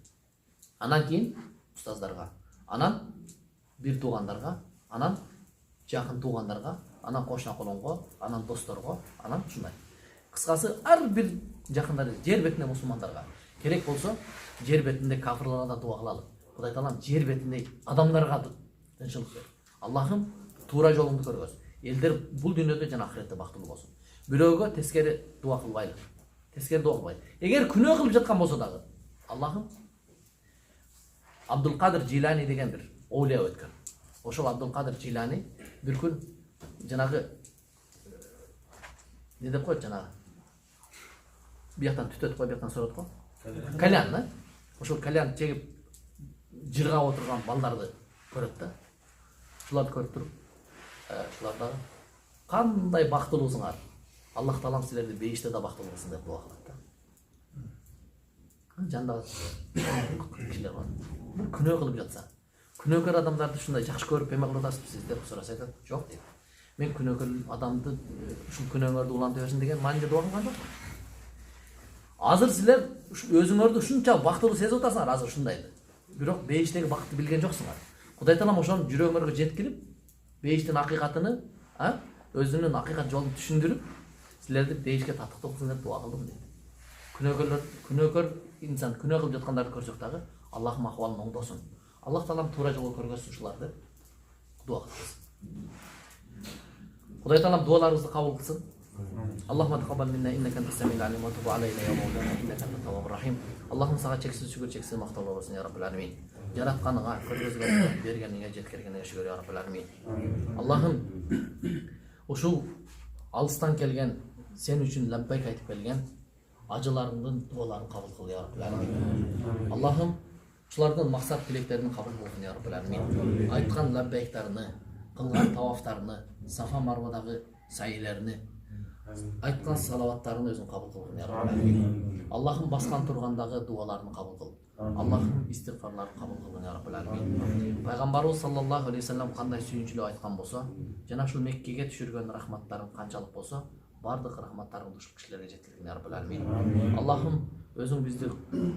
Анан кийин устаздарга, анан бир туугандарга, анан жакын туугандарга, анан кошуна колонго, анан досторго, анан ушундай. Кыскасы ар бир жакындар жер бетинде мусулмандарга керек болсо, жер бетинде кафырларга да дуа кылалы. Кудай Таалам жер бетинде адамдарга тынчылык бер. Аллахым туура жолуңду көргөз. Элдер бул дүйнөдө жана ахиретте бактылуу болсун. Бирөөгө тескери дуа кылбайлы. Тескери дуа кылбайлы. Эгер күнөө кылып жаткан болсо дагы, Аллахым Абдул-Кадир Жилани деген бир оолия өткөн. Ошол Абдул-Кадир Жилани бир күн жанагы не деп коет жанагы бияктан түтөт кой, бияктан сорот кой. Кальян, да? Ошол кальян чегип жыргап отурган балдарды көрөт да. Ушуларды көрүп туруп, ушулар дагы кандай бактылуусуңар. Аллах Таалам силерди бейиште да бактылуу кылсын деп дуа кылат да. Жандагы кишилер бар. Күнөө кылып жатса, күнөөкөр адамдарды ушундай жакшы көрүп эме кылып атасызбы деп сураса айтат, жок дейт. Мен күнөөкөр адамды ушул күнөөңөрдү улантып берсин деген мааниде дуа кылган жок. Азыр силер өзүңөрдү ушунча бактылуу сезип атасыңар, азыр ушундайды. Бирок бейиштеги бакытты билген жоксуңар. Кудай Таалам ошону жүрөгүңөргө жеткирип, бейиштин акыйкатыны, өзүнүн акыйкат жолун түшүндүрүп, силерди бейишке татыктуу кылсын деп дуа кылдым дейт. Күнөөкөр инсан күнөө кылып жаткандарды көрсөк дагы, Аллахым акыбалын оңдосун. Аллах Таалам туура жолго көргөзсүн ушуларды. Дуа кылабыз. Кудай Таалам дуаларыбызды кабыл кылсын. Allahumma taqabbal minna innaka antas samiul alim wa tub alayna ya mawlana innaka antat tawwabur rahim. Allahum sağa çeksiz şükür çeksiz maqtallar olsun ya Rabbil alamin. Yaratqanıga, körgözüge bergeniga, jetkirgeniga şükür ya Rabbil alamin. Allahım uşul alıstan kelgen sen üçün labbayk aytып kelgen acılarının dualarını kabul kıl ya Rabbil alamin. Allahım uşulardan maksat dileklerini kabul kılsın ya Rabbil alamin. Aytkan labbayklarını, kılgan tavaflarını, Safa Marvadagı sayılarını, aytkan salavattарын өзүң кабыл кылгын ya Rabbil. Allah'ım баскан тургандагы дуаларын кабыл кыл. Allah'ım истигфарларын кабыл кылгын ya Rabbil alamin. Пайгамбарыбыз саллаллаху алейхи вассалам кандай сүйүнчүлүү айткан болсо, жана ушул Меккеге түшүргөн рахматтарын канчалык болсо, бардык рахматтарыңды ушул кишилерге жеткиргин ya Rabbil alamin. Allah'ım өзүң бизди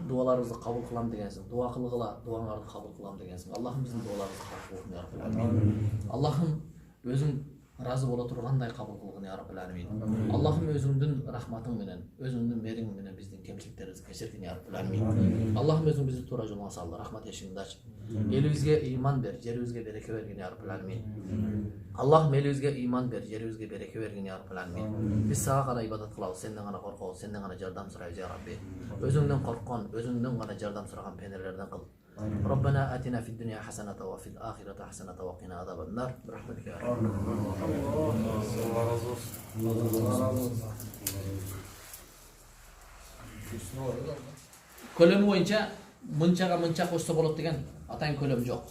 дуаларыбызды кабыл кылам дегенсиң, дуа кылгыла, дуаңарды кабыл кылам дегенсиң. Allah'ım биздин дуаларыбызды кабыл кылгын ya Rabbil alamin. Allah'ım өзүң разы боло тургандай кабыл кылгын ya Rabbil alamin. Allah'ım өзүңдүн рахматың менен, өзүңдүн мериң менен биздин кемчиликтерибизди кечиргин ya Rabbil alamin. Allah'ım өзүң бизди туура жолго сал, рахмат эшигиңди ач. Элибизге ыйман бер, жерибизге береке бергин ya Rabbil alamin. Allah'ım элибизге ыйман бер, жерибизге береке бергин ya Rabbil alamin. Биз сага гана ибадат кылабыз, сенден гана коркобуз, сенден гана жардам сурайбыз ya Rabbi. Өзүңдөн корккон, өзүңдөн гана жардам сураган пенделерден кыл. ربنا آتنا في الدنيا حسنة وفي الآخرة حسنة وقنا عذاب النار برحمتك يا رب. Kölömü boyunca mınçaga mınça koşsa bolot деген атайын көлөмү жок.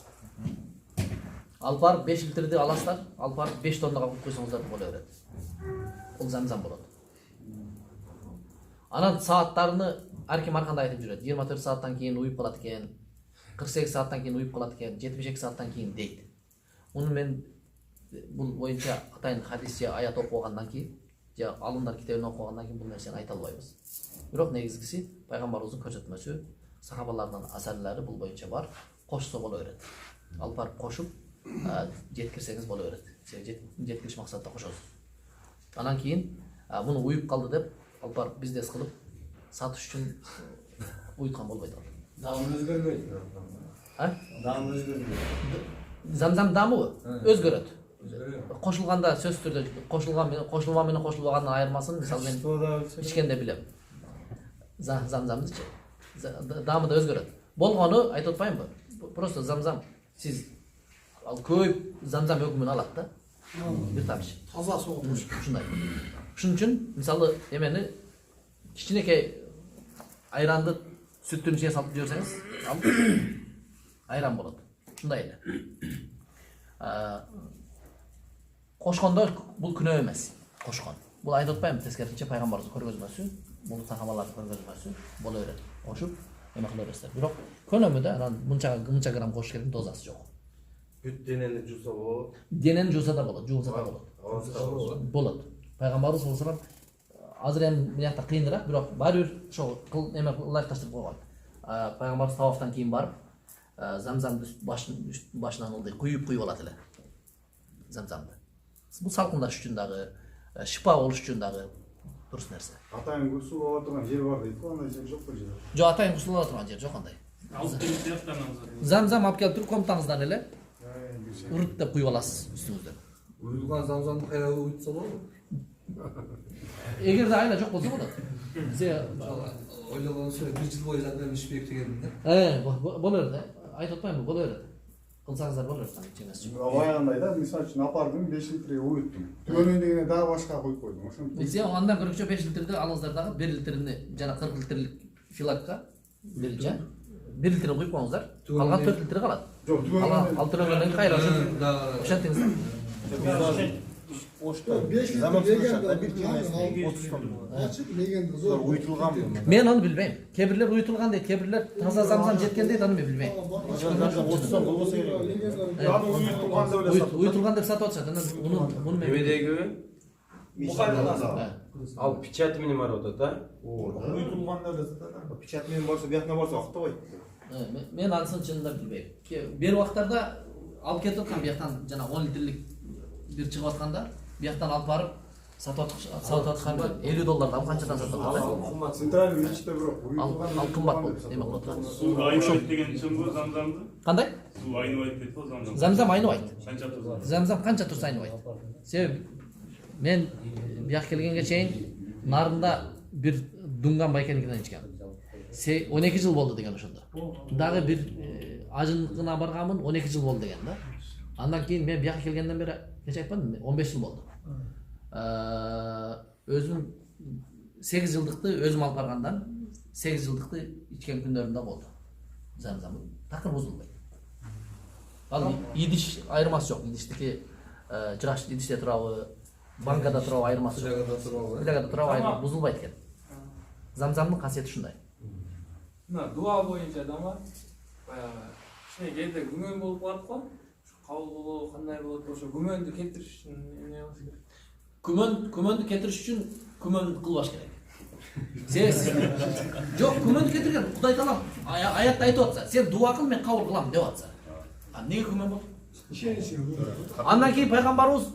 Алып барып 5 литрди аласыздар, алып барып 5 тоннага куюп койсоңуздар боло берет. Бул замзам болот. Анан сааттарыны ар ким ар кандай айтып жүрөт. 24 сааттан кийин уюп калат экен. 48 сааттан кейін уюп калат экен, 72 сааттан кейін дейт. Муну мен бул боюнча атайын хадис же аят окугандан кийин, же алымдар китебин окугандан кийин бул нерсени айта албайбыз. Бирок негизгиси пайгамбарыбыздын көрсөтмөсү, сахабалардын асарлары бул боюнча бар. Кошсо боло берет. Алып барып кошуп, жеткирсеңиз боло берет. Жеткириш максатта кошосуз. Анан кийин муну уюп калды деп алып барып бизнес кылып сатыш үчүн уюткан болбойт ал. Damı özgürlüğü. Damı özgürlüğü. Замзам дамы өзгөрөт. Özgürlüğü. Кошулганда сөз түрдө кошулган менен кошулбагандын айырмасын мисалы мен ичкенде билем. Замзамдычы. Дамы да өзгөрөт. Болгону айтып атпаймынбы? Просто замзам сиз ал көп замзам өкүмүн алат да. Бир тамчы. Таза соғып Ушундай. Ушун үчүн мисалы эмени кичинекей айранды сүттүн ичине салып жиберсеңиз, ал айран болот. Ушундай эле. Кошкондо бул күнөө эмес. Кошкон. Бул айтып атпаймынбы, тескерисинче пайгамбарыбыз көргөзмөсү, бул сахабалардын көргөзмөсү боло берет. Кошуп эме кыла бересиздер. Бирок көнөмүдө анан мынча грамм кошуш керектин дозасы жок. Бүт денени жууса болот. Денени жууса да болот, жуулса да болот. Болот. Пайгамбарыбыз саллаллаху алейхи вассалам азыр эми буякта кыйыныраак, бирок баары бир ошо эме ылайыкташтырып койгон. Пайгамбарыбыз тавафтан кийин барып, замзамды башынан ылдый куюп алат эле. Замзамды. Бул салкындаш үчүн дагы, шифа болуш үчүн дагы дурус нерсе. Атайын гусул ала турган жер бар дейт го, андай жер жок го жер. Жок, атайын гусул ала турган жер жок андай. Алып келип жактанаңыздар. Замзам алып келип туруп комнатаңыздан эле урут деп куюп аласыз үстүңүздөн. Уюлган замзамды кайра уютса болобу? Эгерде айла жок болсо болот. Сен Ойлогончу 1 жыл бою жандырып ишпейт дегенdim да. боло берет. Айтып атпаймынбы, боло берет. Кылсаңыздар боло берет, чемес. Баягындай да, мисалы үчүн апардым 5 литрге уюттум. Түгөнүн дегене дагы башка коюп койдум. Ошентип. Сен андан көрөкчө 5 литрди алыңыздар дагы 1 литрини жана 40 литрлик филакка берилче. 1 литрин куюп коюңуздар. Калган 4 литр калат. Жок, түгөнүн Ал төлөнгөндөн кийин кайра ошентиңиздер. 5 литр легенда бир açıp legenda zor уютулганбы? Мен аны билбейм. Кээ бирлер уютулган дейт, кээ бирлер таза замзам жеткен дейт, аны мен билбейм. 30 сом болбосо керек. Аны уютулган деп эле сатып. Уютулган деп сатып атышат. Анан муну мен Эмедеги ал печати менен барып атат да. Уютулган деп эле сатат. Печат менен барса, биякна барса октобойт. Мен анысын чынында билбейм. Бир убактарда алып кетип аткан бияктан жана 10 литрлик бир чыгып атканда, бияктан алып барып сатып аткан $50 канчадан сатып аткан? Центральный вичте бирок Ал кымбат болуп эме кылып атат. Суу айныбайт деген чынбы замзамды? Кандай? Суу айныбайт дейт го замзам. Замзам айныбайт. Канча турат? Замзам канча турса айныбайт. Себеби мен бияк келгенге чейин нарында бир дунган байкеникинен ичкем. 12 жыл болду деген ошондо. Дагы бир ажыныкына барганмын, 12 жыл болду деген да. Андан кийин мен бияка келгенден бери кече айтпадым, 15 жыл болду. Өзүм 8 жылдыкты өзүм алып баргандан 8 жылдыкты ичкен күндөрүм да болду. Замзам такыр бузулбайт. Ал идиш айырмасы жок. Идиштики жыраш идиште турабы, банкада турабы айырмасы жок. Флягада турабы айырмасы бузулбайт экен. Замзамдын касиети ушундай. Мына дуа боюнча дама баягы кичине кээде күмөн болуп калат го. Кабыл болобу, кандай болот, ошо күмөндү кетириш үчүн эмне кылыш керек? Күмөндү кетириш үчүн күмөн кылбаш керек. Жок, күмөндү кетирген Кудай Таала аятта айтып атса, сен дуа кыл, мен кабыл кылам деп атса. Эмнеге күмөн болот? Андан кийин пайгамбарыбыз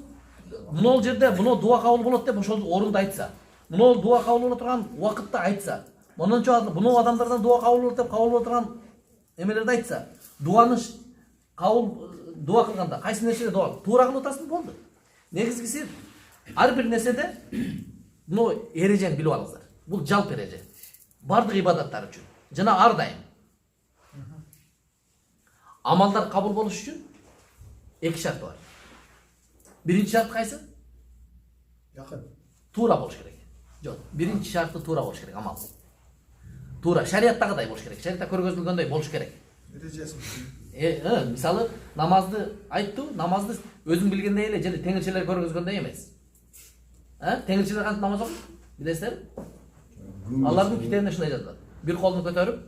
мынол жерде мынол дуа кабыл болот деп ошол орунда айтса, мынол дуа кабыл боло турган убакытта айтса, мынау адамдардан дуа кабыл болот деп кабыл боло турган эмелерди айтса, дуаны кабыл дуа кылганда кайсы нерседе дуа туура кылып атасың болду. Негизгиси ар бир нерседе мына эрежени билип алыңыздар. Бул жалпы эреже. Бардык ибадаттар үчүн жана ар дайым. Амалдар кабыл болуш үчүн 2 шарт бар. Биринчи шарт кайсы? Yakın. Туура болуш керек. Жок, биринчи шарты туура болуш керек, амал. Туура, шариаттагыдай болуш керек. Шариатта көргөзүлгөндөй болуш керек. Derecesi. Мисалы, намазды айтту, намазды өзүң билгендей эле же теңирчилер көргөзгөндөй эмес. Теңирчилер кантип намаз окуйт? Билесиздерби? Алардын китебинде ушундай жазылат. Бир колун көтөрүп,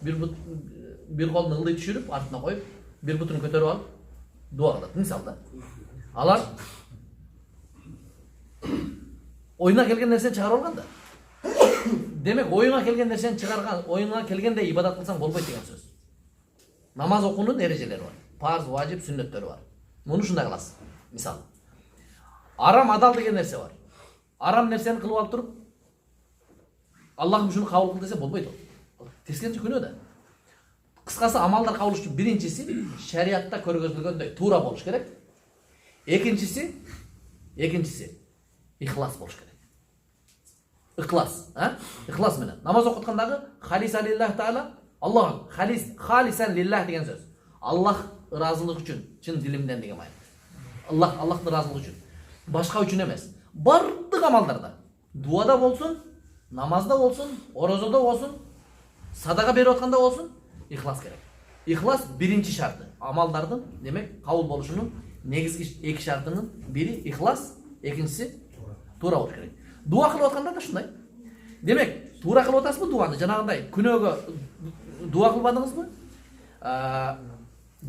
бир колун ылдый түшүрүп, артына коюп, бир бутун көтөрүп алып дуа кылат. Мисалда. Алар оюна келген нерсени чыгарып алганда. Демек, оюңа келген нерсени чыгарган, оюңа келгендей ибадат кылсаң болбойт деген сөз. Намаз окуунун эрежелери бар. Парз, важип, сүннөттөрү бар. Муну ушундай кыласыз. Мисалы. Арам адал деген нерсе бар. Арам нерсени кылып алып туруп, Аллахым ушуну кабыл кыл десе болбойт ол. Тескерисинче күнөө да. Кыскасы амалдар кабыл болуш үчүн биринчиси шариатта көргөзүлгөндөй туура болуш керек. Экинчиси ихлас болуш керек. Ихлас, ихлас менен. Намаз окуткандагы халиса лиллах таала, Аллах халисан лиллах деген сөз. Аллах ыраазылык үчүн, чын дилимден деген маяк. Аллахтын ыраазылыгы үчүн. Башка үчүн эмес. Бардык амалдарда, дуада болсун, намазда болсун, орозодо болсун, садака берип атканда болсун, ихлас керек. Ихлас биринчи шарты. Амалдардын, демек, кабыл болушунун негизги эки шартынын бири ихлас, экинчиси туура болуш керек. Дуа кылып атканда да ушундай. Демек, туура кылып атасызбы дуаны? Жанагындай күнөөгө дуа кылбадыңызбы?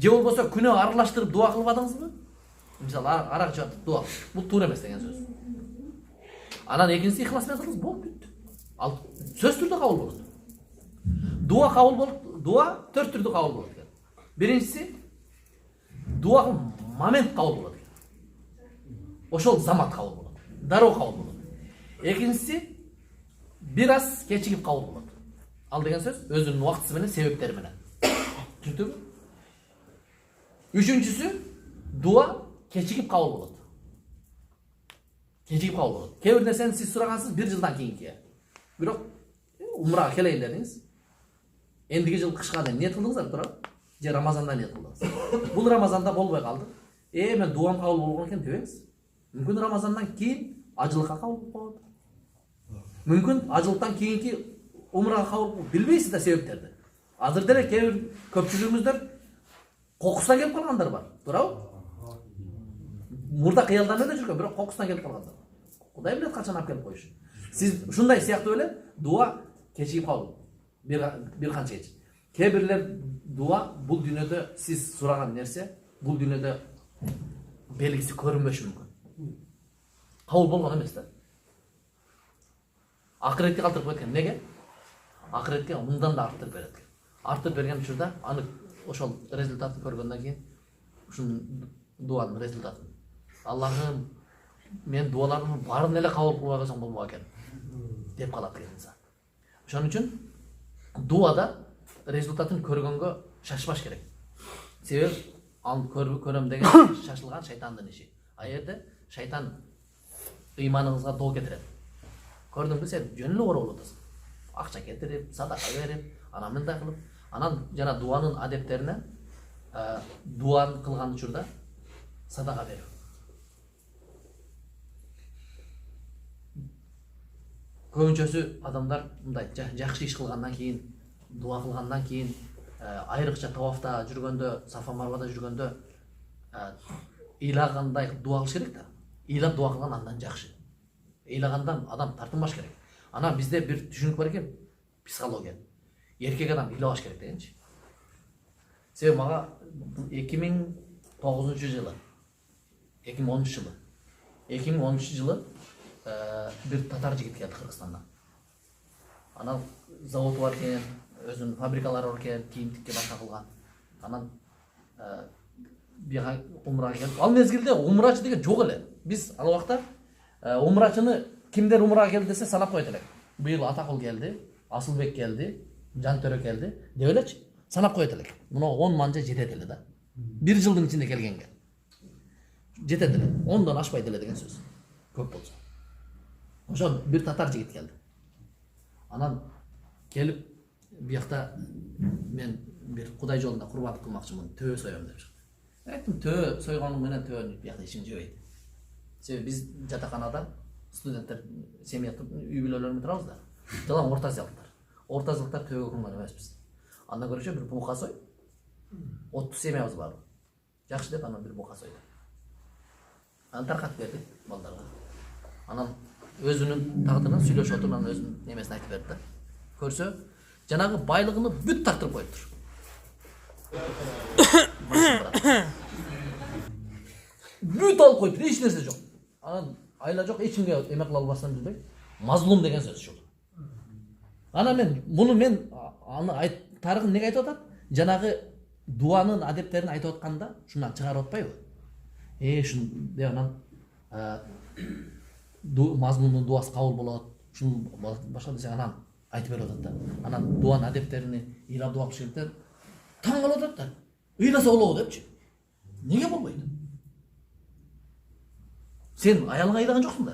Же болбосо күнөө аралаштырып дуа кылбадыңызбы? Мисалы, арак ичип атып дуа. Бул туура эмес деген сөз. Анан экинчиси ихлас менен кылыңыз, болуп бүттү. Ал сөз түрдө кабыл болот. Дуа кабыл болот, дуа төрт түрдө кабыл болот экен. Биринчиси дуа момент кабыл болот экен. Ошол замат кабыл болот. Дароо кабыл болот. Экинчиси бир аз кечигип кабыл болот. Ал деген сөз өзүнүн убактысы менен, себептери менен. Түшүндүңбү? Үчүнчүсү дуа кечигип кабыл болот. Кечигип кабыл болот. Кээ бир нерсени сиз сурагансыз 1 жылдан кийинки. Бирок умрага келейин дедиңиз. Эндиги жыл кышка да ниет кылдыңыздар, туурабы? Же Рамазанда ниет кылдыңыз. Бул Рамазанда болбой калды. Мен дуам кабыл болгон экен дебеңиз. Мүмкүн Рамазандан кийин ажылыкка кабыл болуп калат. Мүмкүн ажылыктан кийинки умрага кабыл билбейсиз да себептерди. Азыр деле кээ бир көпчүлүгүңүздөр кокусуна келип калгандар бар, туурабы? Мурда кыялдан эле жүргөн, бирок кокусуна келип калгандар. Кудай билет качан алып келип коюшун. Сиз ушундай сыяктуу эле дуа кечигип калды. Бир канча кеч. Кээ бирлер дуа бул дүйнөдө сиз сураган нерсе, бул дүйнөдө белгиси көрүнбөшү мүмкүн. Кабыл болгон эмес да. Акыретке калтырып кеткен. Неге? Акыретке мындан да артып берет. Артып берген учурда аны ошол результатын көргөндөн кийин ушунун дуанын результатын. Аллахым, мен дуаларымдын баарын эле кабыл кылбай койсоң болмок экен деп калат деген инсан. Ошон үчүн дуада результатын көргөнгө шашпаш керек. Себеп аны көрөм деген шашылган шайтандын иши. Жерде шайтан ыйманыңызга доо кетирет. Көрдүңбү, сен жөн эле ора болот. Акча кетирип, садака берип, анан мындай кылып, анан жана дуанын адептерине дуан кылган учурда садака берип. Көбүнчөсү адамдар мындай жакшы иш кылгандан кийин, дуа кылгандан кийин, айрыкча тавафта жүргөндө, Сафа Марвада жүргөндө ыйлагандай дуа кылыш керек да. Ыйлап дуа кылган андан жакшы. Ыйлагандан адам тартынбаш керек. Анан бизде бир түшүнүк бар экен, психология. Эркек адам ыйлабаш керек дегенчи. Себеби мага 2009 жылы, 2013 жылы бир татар жигит келди Кыргызстандан. Анан заводу бар экен, өзүнүн фабрикалары бар экен, кийим тикке башка кылган. Анан бияга умрага келип, ал мезгилде умрачы деген жок эле. Биз ал убакта умрачыны кимдер умрага келди десе санап койот элек. Быйыл Атакул келди, Асылбек келди, Жантөрө келди деп элечи санап койот элек. Мына 10 манжа жетет эле да. 1 жылдын ичинде келгенге. Жетет эле. 10дан ашпайт эле деген сөз. Көп болсо. Ошо бир татар жигит келди. Анан келип биякта мен бир Кудай жолунда курбандык кылмакчымын, төбө соём деп чыкты. Айттым, төбө сойгоның менен төбөнү биякта ишин жебейт. Себеби биз жатаканада студенттер семья үй бүлөлөрү турабыз да. Жалаң орта азиялыктар. Орта азиялыктар төбөгө курман эмеспиз. Андан көрөчө бир бука сой. 30 семьябыз бар. Жакшы деп анан бир бука сойду. Анан таркатып берди балдарга. Анан өзүнүн тагдырын сүйлөшүп отуруп, анан өзүнүн немесин айтып берди да. Көрсө, жанагы байлыгын бүт тартырып коюптур. Бүт алып коюптур, эч нерсе жок. Анан айла жок, эч кимге эме кыла албастан билбей, мазлум деген сөз ушул. Анан мен аны тарыгын неге айтып атат? Жанагы дуанын адептерин айтып атканда шундан чыгарып атпайбы? Шун деп анан мазмунун дуасы кабыл болот. Шун башка десе анан айтып берип атат да. Анан дуанын адептерини ыйлап дуа кылыш керек. Таң калып атат да. Ыйласа болобу депчи. Неге болбойт? Сен аялыңа ыйлаган жоксуң да.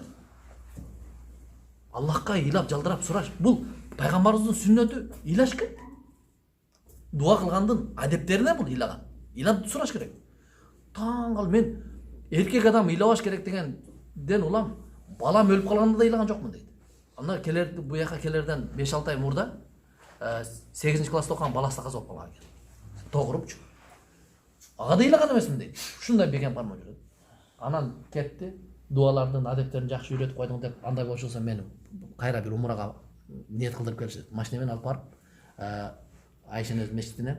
Аллахка ыйлап жалдырап сураш. Бул пайгамбарыбыздын сүннөтү, ыйлаш керек. Дуа кылгандын адептерине бул ыйлаган. Ыйлап сураш керек. Таң кал, мен эркек адам ыйлабаш керек дегенден улам, балам өлүп калганда да ыйлаган жокмун дейт. Анда келер, бу жака келерден 5-6 ай мурда 8 класста окуган баласы каза болуп калган экен. Тогурупчу. Ага да ыйлаган эмесмин дейт. Ушундай беген бармай жүрөт. Анан кетти, дуалардын адептерин жакшы үйрөтүп койдуң деп, андай болчусу мени кайра бир умрага ниет кылдырып келишет. Машина менен алып барып Айшенез мечитине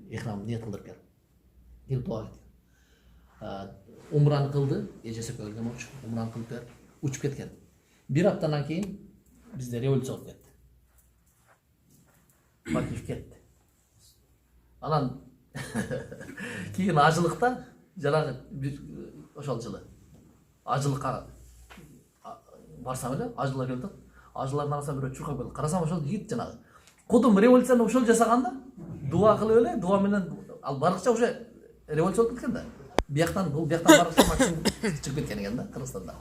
ихрам ниет кылдырып кел. Келип дуа кеткен. Умраны кылды, эжеси өлгөн болчу. Умраны кылып берип учуп кеткен. Бир аптадан кийин бизде революция болуп кетти. Бакиев кетти. Анан кийин ажылыкта жанагы бир ошол жылы ажылыкка барсам эле, ажылар келди. Ажылардын арасынан бирөө чуркап келди. Карасам ошол жигит жанагы кудум революцияны ошол жасаганда дуа кылып эле, дуа менен ал барыкча уже революция болуп кеткен да. Бул бияктан барыкча максимум чыгып кеткен экен да Кыргызстанда.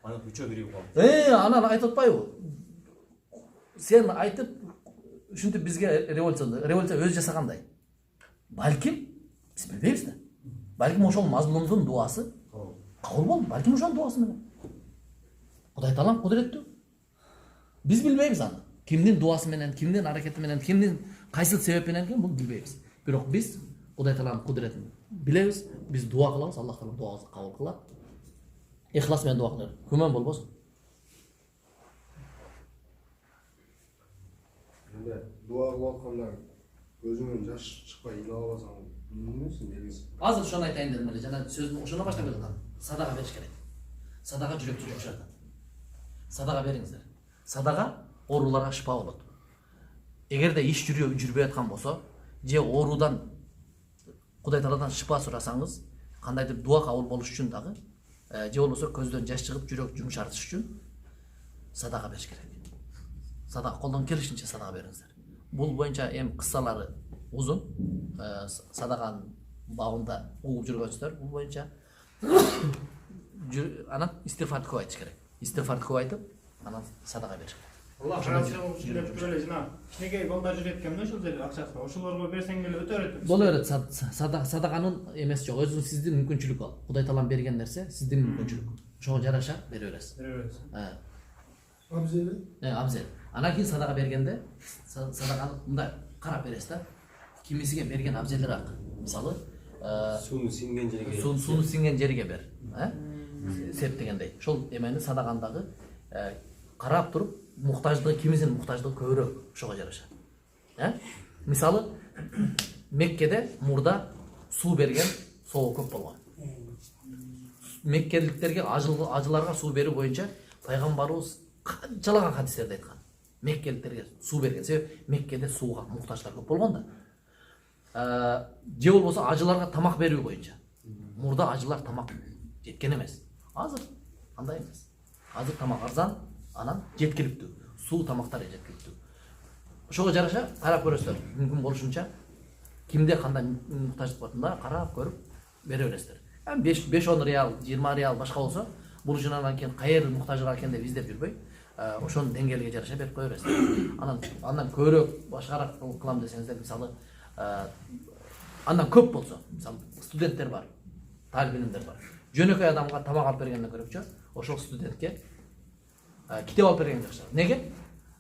Аны күчө бирип калды. Анан айтып атпайбы? Сен айтып ушинтип бизге революция өзү жасагандай. Балким биз билбейбиз да. Балким ошол мазлумдун дуасы кабыл болду. Балким ошонун дуасы менен. Кудай таалам кудуреттүү. Биз билбейбиз аны. Кимдин дуасы менен, кимдин аракети менен, кимдин кайсыл себеп менен экен, бул билбейбиз. Бирок биз Кудай тааланын кудуретин билебиз. Биз дуа кылабыз, Аллах таалам дуабызды кабыл кылат. Ихлас менен дуа кылабыз. Күмөн болбосун. Енді дуа кылып атканда өзүңөн жаш чыкпай ыйлап алсаң эмнесин негизи? Азыр ошону айтайын дедим эле. Жана сөзүм ошондон баштап кеткан. Садака бериш керек. Садака жүрөктү жумшартат. Садака бериңиздер. Садака ооруларга шифа болот. Эгерде иш жүрбөй аткан болсо, же оорудан Кудай Тааладан шифа сурасаңыз, кандайдыр дуа кабыл болуш үчүн дагы, же болбосо көздөн жаш чыгып жүрөк жумшартыш үчүн садака бериш керек. Садака колдон келишинче садака бериңиздер. Бул боюнча эми кыссалары узун. Садаканын бабында угуп жүргөнсүздөр. Бул боюнча анан истигфарды көп айтыш керек. Истигфарды көп айтып, анан садака бериш керек. Аллах разы болуп жүрөп эле жана кичинекей балдар жүрөт экен да ошол жерде акчасы. Ошолорго берсең эле өтө берет. Боло берет. Садаканын эмеси жок. Өзүнүн сиздин мүмкүнчүлүк ал. Кудай таалам берген нерсе сиздин мүмкүнчүлүк. Ошого жараша бере бересиз. Абзели? Абзел. Анан кийин садака бергенде садаканы мындай карап бересиз да. Кимисиге берген абзелдер ак. Мисалы, Сууну сиңген жерге. Сууну сиңген жерге бер. Сеп дегендей. Ошол эмени садакандагы карап туруп муктаждыгы, кимисинин муктаждыгы көбүрөөк ошого жараша. Мисалы, Меккеде мурда суу берген соо көп болгон. Меккеликтерге ажыларга суу берүү боюнча пайгамбарыбыз канчалаган хадистерде айткан. Меккеликтерге суу берген. Себеби Меккеде сууга муктаждар көп болгон да. Же болбосо ажыларга тамак берүү боюнча. Мурда ажылар тамак жеткен эмес. Азыр андай эмес. Азыр тамак арзан, анан жеткиликтүү. Суу тамактар жеткиликтүү. Ошого жараша карап көрөсүздөр. Мүмкүн болушунча кимде кандай муктаждык барында карап көрүп бере бересиздер. 5-10 реал, 20 реал башка болсо, бул үчүн анан кийин кайер муктаждык экен деп издеп жүрбөй, ошонун деңгээлиге жараша берип кое бересиздер. Андан көбүрөөк башкараак кылам десеңиздер, мисалы, андан көп болсо, мисалы, студенттер бар, талип илимдер бар. Жөнөкөй адамга тамак алып бергенден көрөкчө, ошол студентке китеп алып берген жакшыраак. Неге?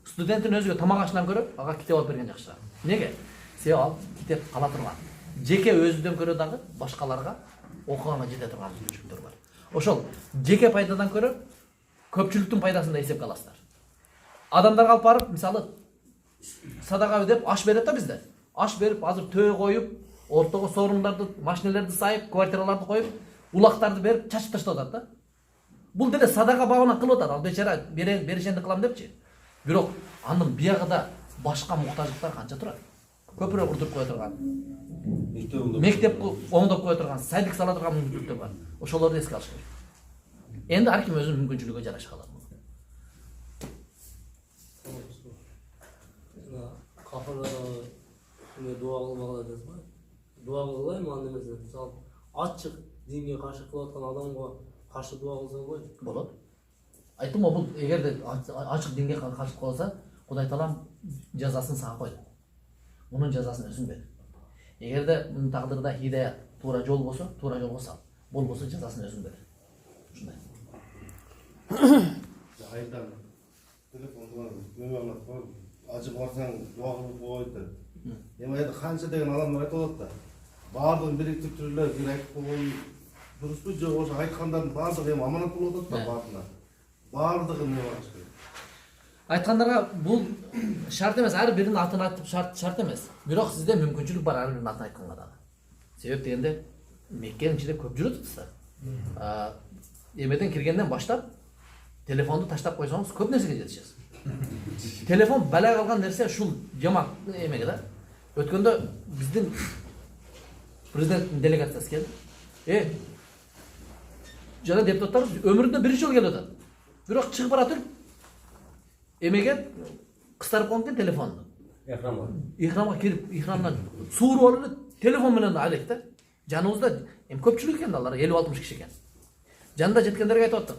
Студенттин өзүгө тамак ашынан көрө, ага китеп алып берген жакшыраак. Неге? Себеби ал китеп кала турган. Жеке өзүдөн көрө дагы башкаларга окуганга жете турган мүмкүнчүлүктөр бар. Ошол жеке пайдадан көрө көпчүлүктүн пайдасын да эсепке аласыздар. Адамдарга алып барып, мисалы, садака деп аш берет да бизде. Аш берип, азыр төө коюп, ортого соорундарды, машинелерди сайып, квартираларды коюп, улактарды берип, чачып таштап атат да. Бул деле садака бабынан кылып атат. Ал бечара беришенди кылам депчи. Бирок анын биягында башка муктаждыктар канча турат? Көпүрө курдуруп кое турган. Мектеп оңдоп кое турган, садик сала турган мүмкүнчүлүктөр бар. Ошолорду эске алыш керек. Энди ар ким өзүнүн мүмкүнчүлүгүнө жараша калат. Кафеде дуа кылмагыла дейсиз го. Дуа кылбайм аны эмес. Мисалы, ачык динге каршы кылып аткан адамга каршы дуа кылса болбойт. Болот. айттым ғой, бұл егерде ашық динге қашып қалса, Құдай Таалам жазасын саған қойды. Мұның жазасын өзің бер. Егерде мұның тағдырда хидая тура жол болса, тура жолға сал. Бол болса жазасын өзің бер. Ушундай. Айтам. Телефонда нөмірін қойып, ажып барсаң дуа қылып қойды. Эми айда қанша деген адамдар айтып алады да. Бардығын біріктіріп түрлер, бір айтып қойып, дұрыспы жоқ, осы айтқандардың бардығы эми аманат болып отыр да бардына. Бардығы не бар керек. Айтқандарға бұл шарт емес, әр бірінің атын айтып шарт емес. Бирок сізде мүмкіншілік бар әр бірінің атын айтқанға дағы. Себеп дегенде Меккенің ішінде көп жүреді сіздер. Емеден кіргенден баштап телефонды таштап қойсаңыз көп нәрсеге жетішесіз. Телефон бәле қалған нәрсе шул жаман емеге да. Өткенде біздің президенттің делегациясы келді. Жана депутаттарымыз өмірінде бірінші жол келді. Бирок шығып бара тұрып эмеге кыстарып қалған телефонды. Ихрамға келіп, ихрамнан суырып алып эле телефон менен алек да. Жаныбызда көпчүлүк экен алар 50-60 киши экен. Жанында жеткендерге айтып аттым.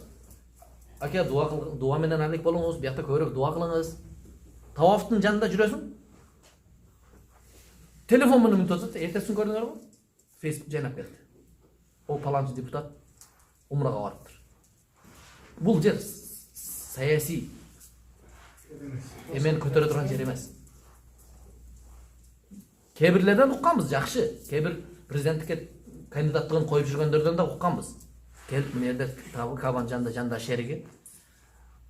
Аке дуа менен алек болуңуз, биякта көбүрөөк дуа кылыңыз. Тавафтын жанында жүрөсүң. Телефон менен мүнөт атат, эртесин көрдүңөр го? Facebook жайнап келди. Ол паланчы депутат умрага барыптыр. Бул жер саясий эмен көтөрө турган жер эмес. Кебирлерден укканбыз, жакшы. Кебир президенттикке кандидаттыгын коюп жүргөндөрдөн да укканбыз. Келип мына жерде Кабан жанында шериги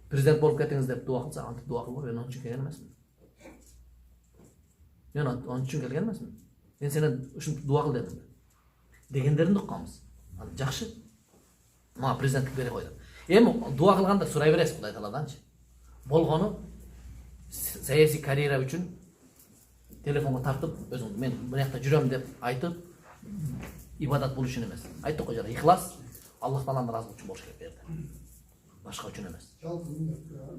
президент болуп кетиңиз деп дуа кылса, антип дуа кылбай, мен onun үчүн келген эмесмин. Мен onun үчүн келген эмесмин. Мен сенен ушинтип дуа кыл дедим. Дегендерин укканбыз. Жакшы. Мага президенттик бере койду. Эми дуа кылганда сурай бересиз Кудай Тааладанчы. Болгону саясий карьера үчүн телефонго тартып, өзүң мен мына жакта жүрөм деп айтып, ибадат бул үчүн эмес. Айттык го жана, ихлас Аллах Тааланын ыраазылыгы үчүн болуш керек берди. Башка үчүн эмес.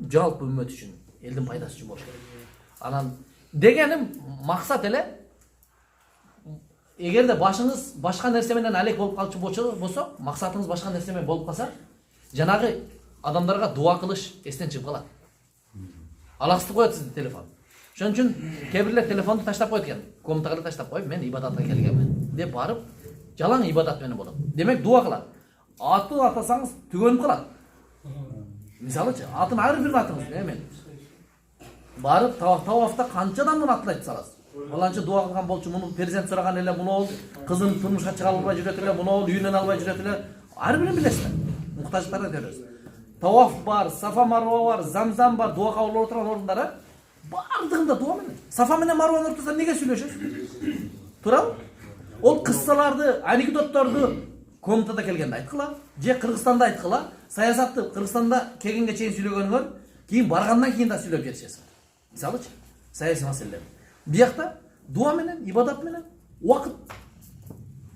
Жалпы үммөт үчүн, элдин пайдасы үчүн болуш керек. Анан дегеним максат эле, эгерде башыңыз башка нерсе менен алек болуп калчу болсо, максатыңыз башка нерсе менен болуп калса, жанагы адамдарга дуа кылыш эстен чыгып калат. Алаксытып коет сизди телефон. Ошон үчүн кебирлер телефонду таштап койот экен. Комнатага таштап коюп, мен ибадатка келгенмин деп барып, жалаң ибадат менен болот. Демек дуа кылат. Аты атасаңыз түгөнүп калат. Мисалычы, атын ар бир атыңыз, мен барып тавафта канча адамдын атын айтып саласыз. Баланчы дуа кылган болчу, муну президент сураган эле, муну кызын турмушка чыга албай жүрөт эле, муну үйүнөн албай жүрөт эле. Ар бирин билесиз. Муктаждарды көрөсүз. Таваф бар, Сафа Марва бар, Замзам бар, дуа кабыл болуп турган орундары бардыгында дуа менен. Сафа менен Марванын ортосунда неге сүйлөшөсүз? Туурабы? Ол кыссаларды, анекдотторду комнатада келгенде айткыла, же Кыргызстанда айткыла, саясатты Кыргызстанда келгенге чейин сүйлөгөнүңөр, кийин баргандан кийин да сүйлөп беришесиз. Мисалычы, саясий маселелер. Биякта дуа менен, ибадат менен убакыт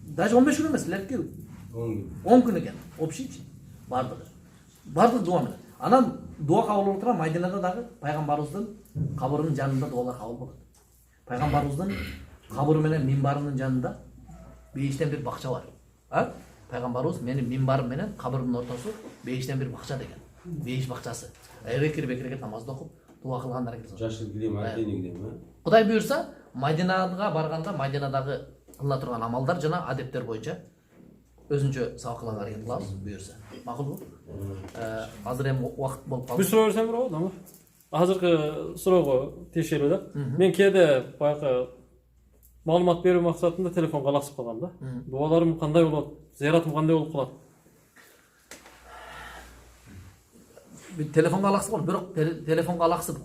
даже 15 күн эмес, лепке 10 күн экен. Общий бардык дуа менен. Анан дуа кабыл болуп турган Майдинада дагы пайгамбарыбыздын кабырынын жанында дуалар кабыл болот. Пайгамбарыбыздын кабыры менен минбарынын жанында бейиштен бир бакча бар. Пайгамбарыбыз менин минбарым менен кабырымдын ортосу бейиштен бир бакча деген. Бейиш бакчасы. Бекирге намазды окуп, дуа кылгандар экен. Жашыл килем, Майдинге килем. Кудай буйрса, Майдинага барганда Майдинадагы кыла турган амалдар жана адептер боюнча өзүнчө сабак аракет кылабыз буйрса. Макулбу? Азыр эми убакыт болуп калды. Бир суроо берсем болобу, ама? Азыркы суроого тиешелүү да. Мен кээде баягы маалымат берүү максатында телефонго алаксып калгам да. Дуаларым кандай болот? Зыяратым кандай болуп калат? Телефонго алаксып, бирок телефонго алаксып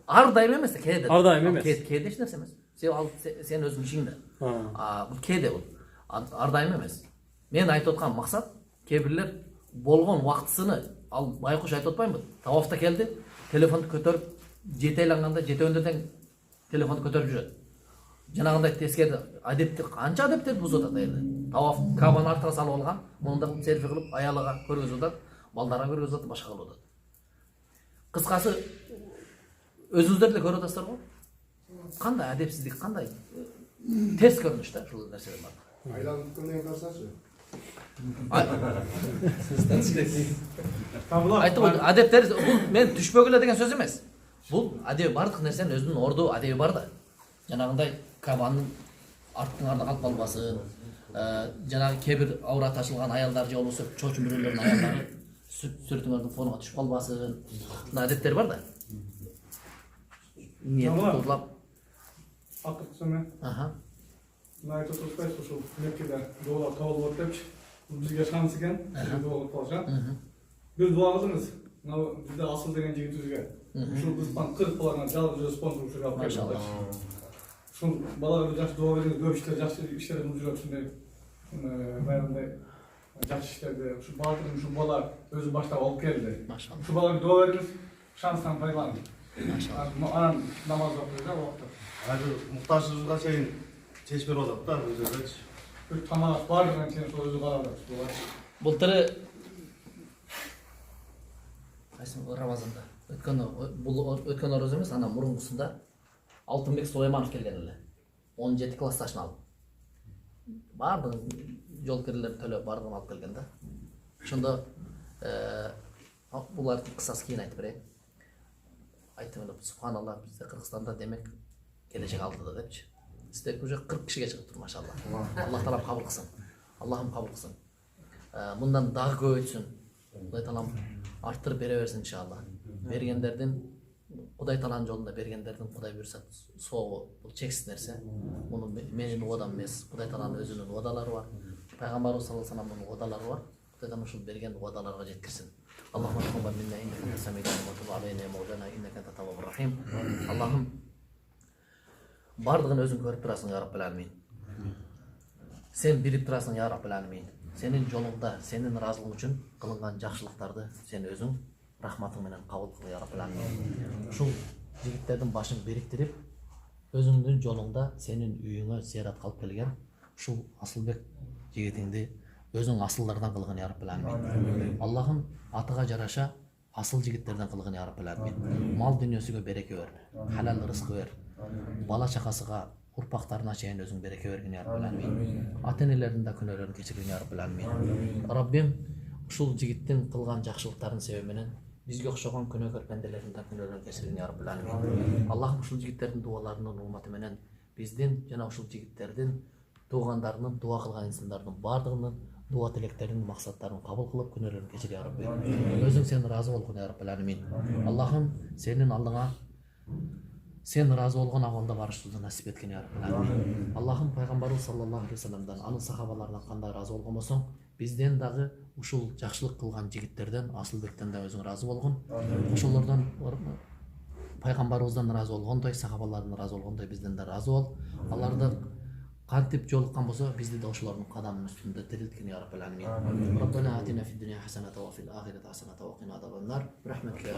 ар дайым эмес да, кээде. Ар дайым эмес. Кээде эч нерсе эмес. Сен өзүң ишиңде. Бул кээде бул. Ар дайым эмес. Мен айтып аткан максат, кебирлер болгон убактысыны ал байкуш айтып атпаймынбы? Тавафта келди, телефонду көтөрүп, жете айланганда жетөөндөрдөн телефонду көтөрүп жүрөт. Жанагындай тескерди, адепти канча адептерди бузуп атат жерде. Таваф Кабаны артына салып алган, мында селфи кылып, аялыга көргөзүп атат, балдарга көргөзүп атат, башка кылып атат. Кыскасы өзүңүздөр деле көрүп атасыздар го. Кандай адепсиздик, кандай терс көрүнүш да ушул нерселер бар. Айланып келген карсачы. Айтып ғой, адептер бул мен түшпөгүлө деген сөз эмес. Бул адеби бардык нерсенин өзүнүн орду адеби бар да. Жанагындай кабанын арттыңарда калып калбасын. Жанагы кээ бир аурат ашылган аялдар же болбосо чоочун бирөөлөрдүн аялдары сүрөтүңөрдүн фонуна түшүп калбасын. Мына адептер бар да. Ниет кылып. Акыркысына. Аха. Мына айтып турсайсыз, ушул Меккеде дуалар кабыл болот депчи. Бул бизге шанс экен. Дуа кылып калышат. Бир дуа кылдыңыз. Мына бизде Асыл деген жигитибизге. Ушул кыздан 40 баланы жалгыз өзү спонсор ушуга алып келди. Ушул балага жакшы дуа бериңиз, көп иштер жакшы иштер кылып жүрөт ушундай. Баягындай жакшы иштерди. Ушул баатырын ушул бала өзү баштап алып келди. Ушул балага дуа бериңиз, шанстан пайдаланып. Анан намаз окуйт да убакта. Азыр муктажыбызга чейин чечип берип атат да өзү. Бир тамак бардыгын чейин сол өзү карап атат. Былтыры Рамазанда өткөн ороз эмес, анан мурункусунда Алтынбек Сулайманов келген эле. 17 классташын алып. Бардыгын жол кирилер төлөп бардыгын алып келген да. Ошондо булардын кыссасы кийин айтып берейин. Айтып эле, субханалла, бизде Кыргызстанда демек келечек алдыда депчи. Сизде уже 40 кишиге чыгыптыр, машалла. Аллах таалам кабыл кылсын. Аллахым кабыл кылсын. Мындан дагы көбөйтсүн. Кудай таалам арттырып бере берсин иншалла. Бергендердин Кудай тааланын жолунда бергендердин Кудай буйрса сообу бул чексиз нерсе. Муну менин убадам эмес, Кудай тааланын өзүнүн убадалары бар. Пайгамбарыбыз саллаллаху алейхи вассаламдын убадалары бар. Кудай таалам ушул берген убадаларга жеткирсин. Аллахумма тaqabbal minna innaka antas samiul alim wa tub alayna ya mawlana innaka antat tawwabur rahim. Аллахым бардыгын өзүң көрүп турасың, я Раббил аламин. Сен билип турасың, я Раббил аламин. Сенин жолуңда, сенин ыраазылыгың үчүн кылынган жакшылыктарды сен өзүң рахматың менен кабыл кыл, я Раббил аламин. Ушул жигиттердин башын бириктирип, өзүңдүн жолуңда сенин үйүңө зиярат кылып келген ушул Асылбек жигитиңди өзүң асылдардан кылгын, я Раббил аламин. Аллахым атыга жараша асыл жигиттерден кылгын, я Раббил аламин. Мал дүйнөсүгө береке бер, халал рызык бер. Бала чакасыга, урпактарына чейин өзүң береке бергин, я Раббил аламин. Ата-энелердин да күнөөлөрүн кечиргин, я Раббил аламин. Раббим ушул жигиттин кылган жакшылыктарын себеби менен бизге окшогон күнөөкөр пенделердин да күнөөлөрүн кечиргин, я Раббил аламин. Аллахым ушул жигиттердин дуаларынын урматы менен биздин жана ушул жигиттердин туугандарынын, дуа кылган инсандардын бардыгынын дуа тилектерин, максаттарын кабыл кылып күнөөлөрүн кечир, я Рабби. Өзүң сен ыраазы болгон, я Раббил аламин. Аллахым сенин алдыңа сен ыраазы болгон абалда барышыбызды насип эткин, я Раббил аламин. Аллахым пайгамбарыбыз саллаллаху алейхи вассаламдан, анын сахабаларынан кандай ыраазы болгон болсоң, бизден дагы ушул жакшылык кылган жигиттерден, Асылбектен да өзүң ыраазы болгон. Ошолордон пайгамбарыбыздан ыраазы болгондой, сахабалардан ыраазы болгондой бизден да ыраазы бол. Аларды кантип жолуккан болсо, бизди да ошолордун кадамынын үстүндө тирилткин, я Раббил аламин. Rabbana atina fid dunya hasanatan wa fil akhirati hasanatan wa qina adhaban nar. Bi rahmatika ya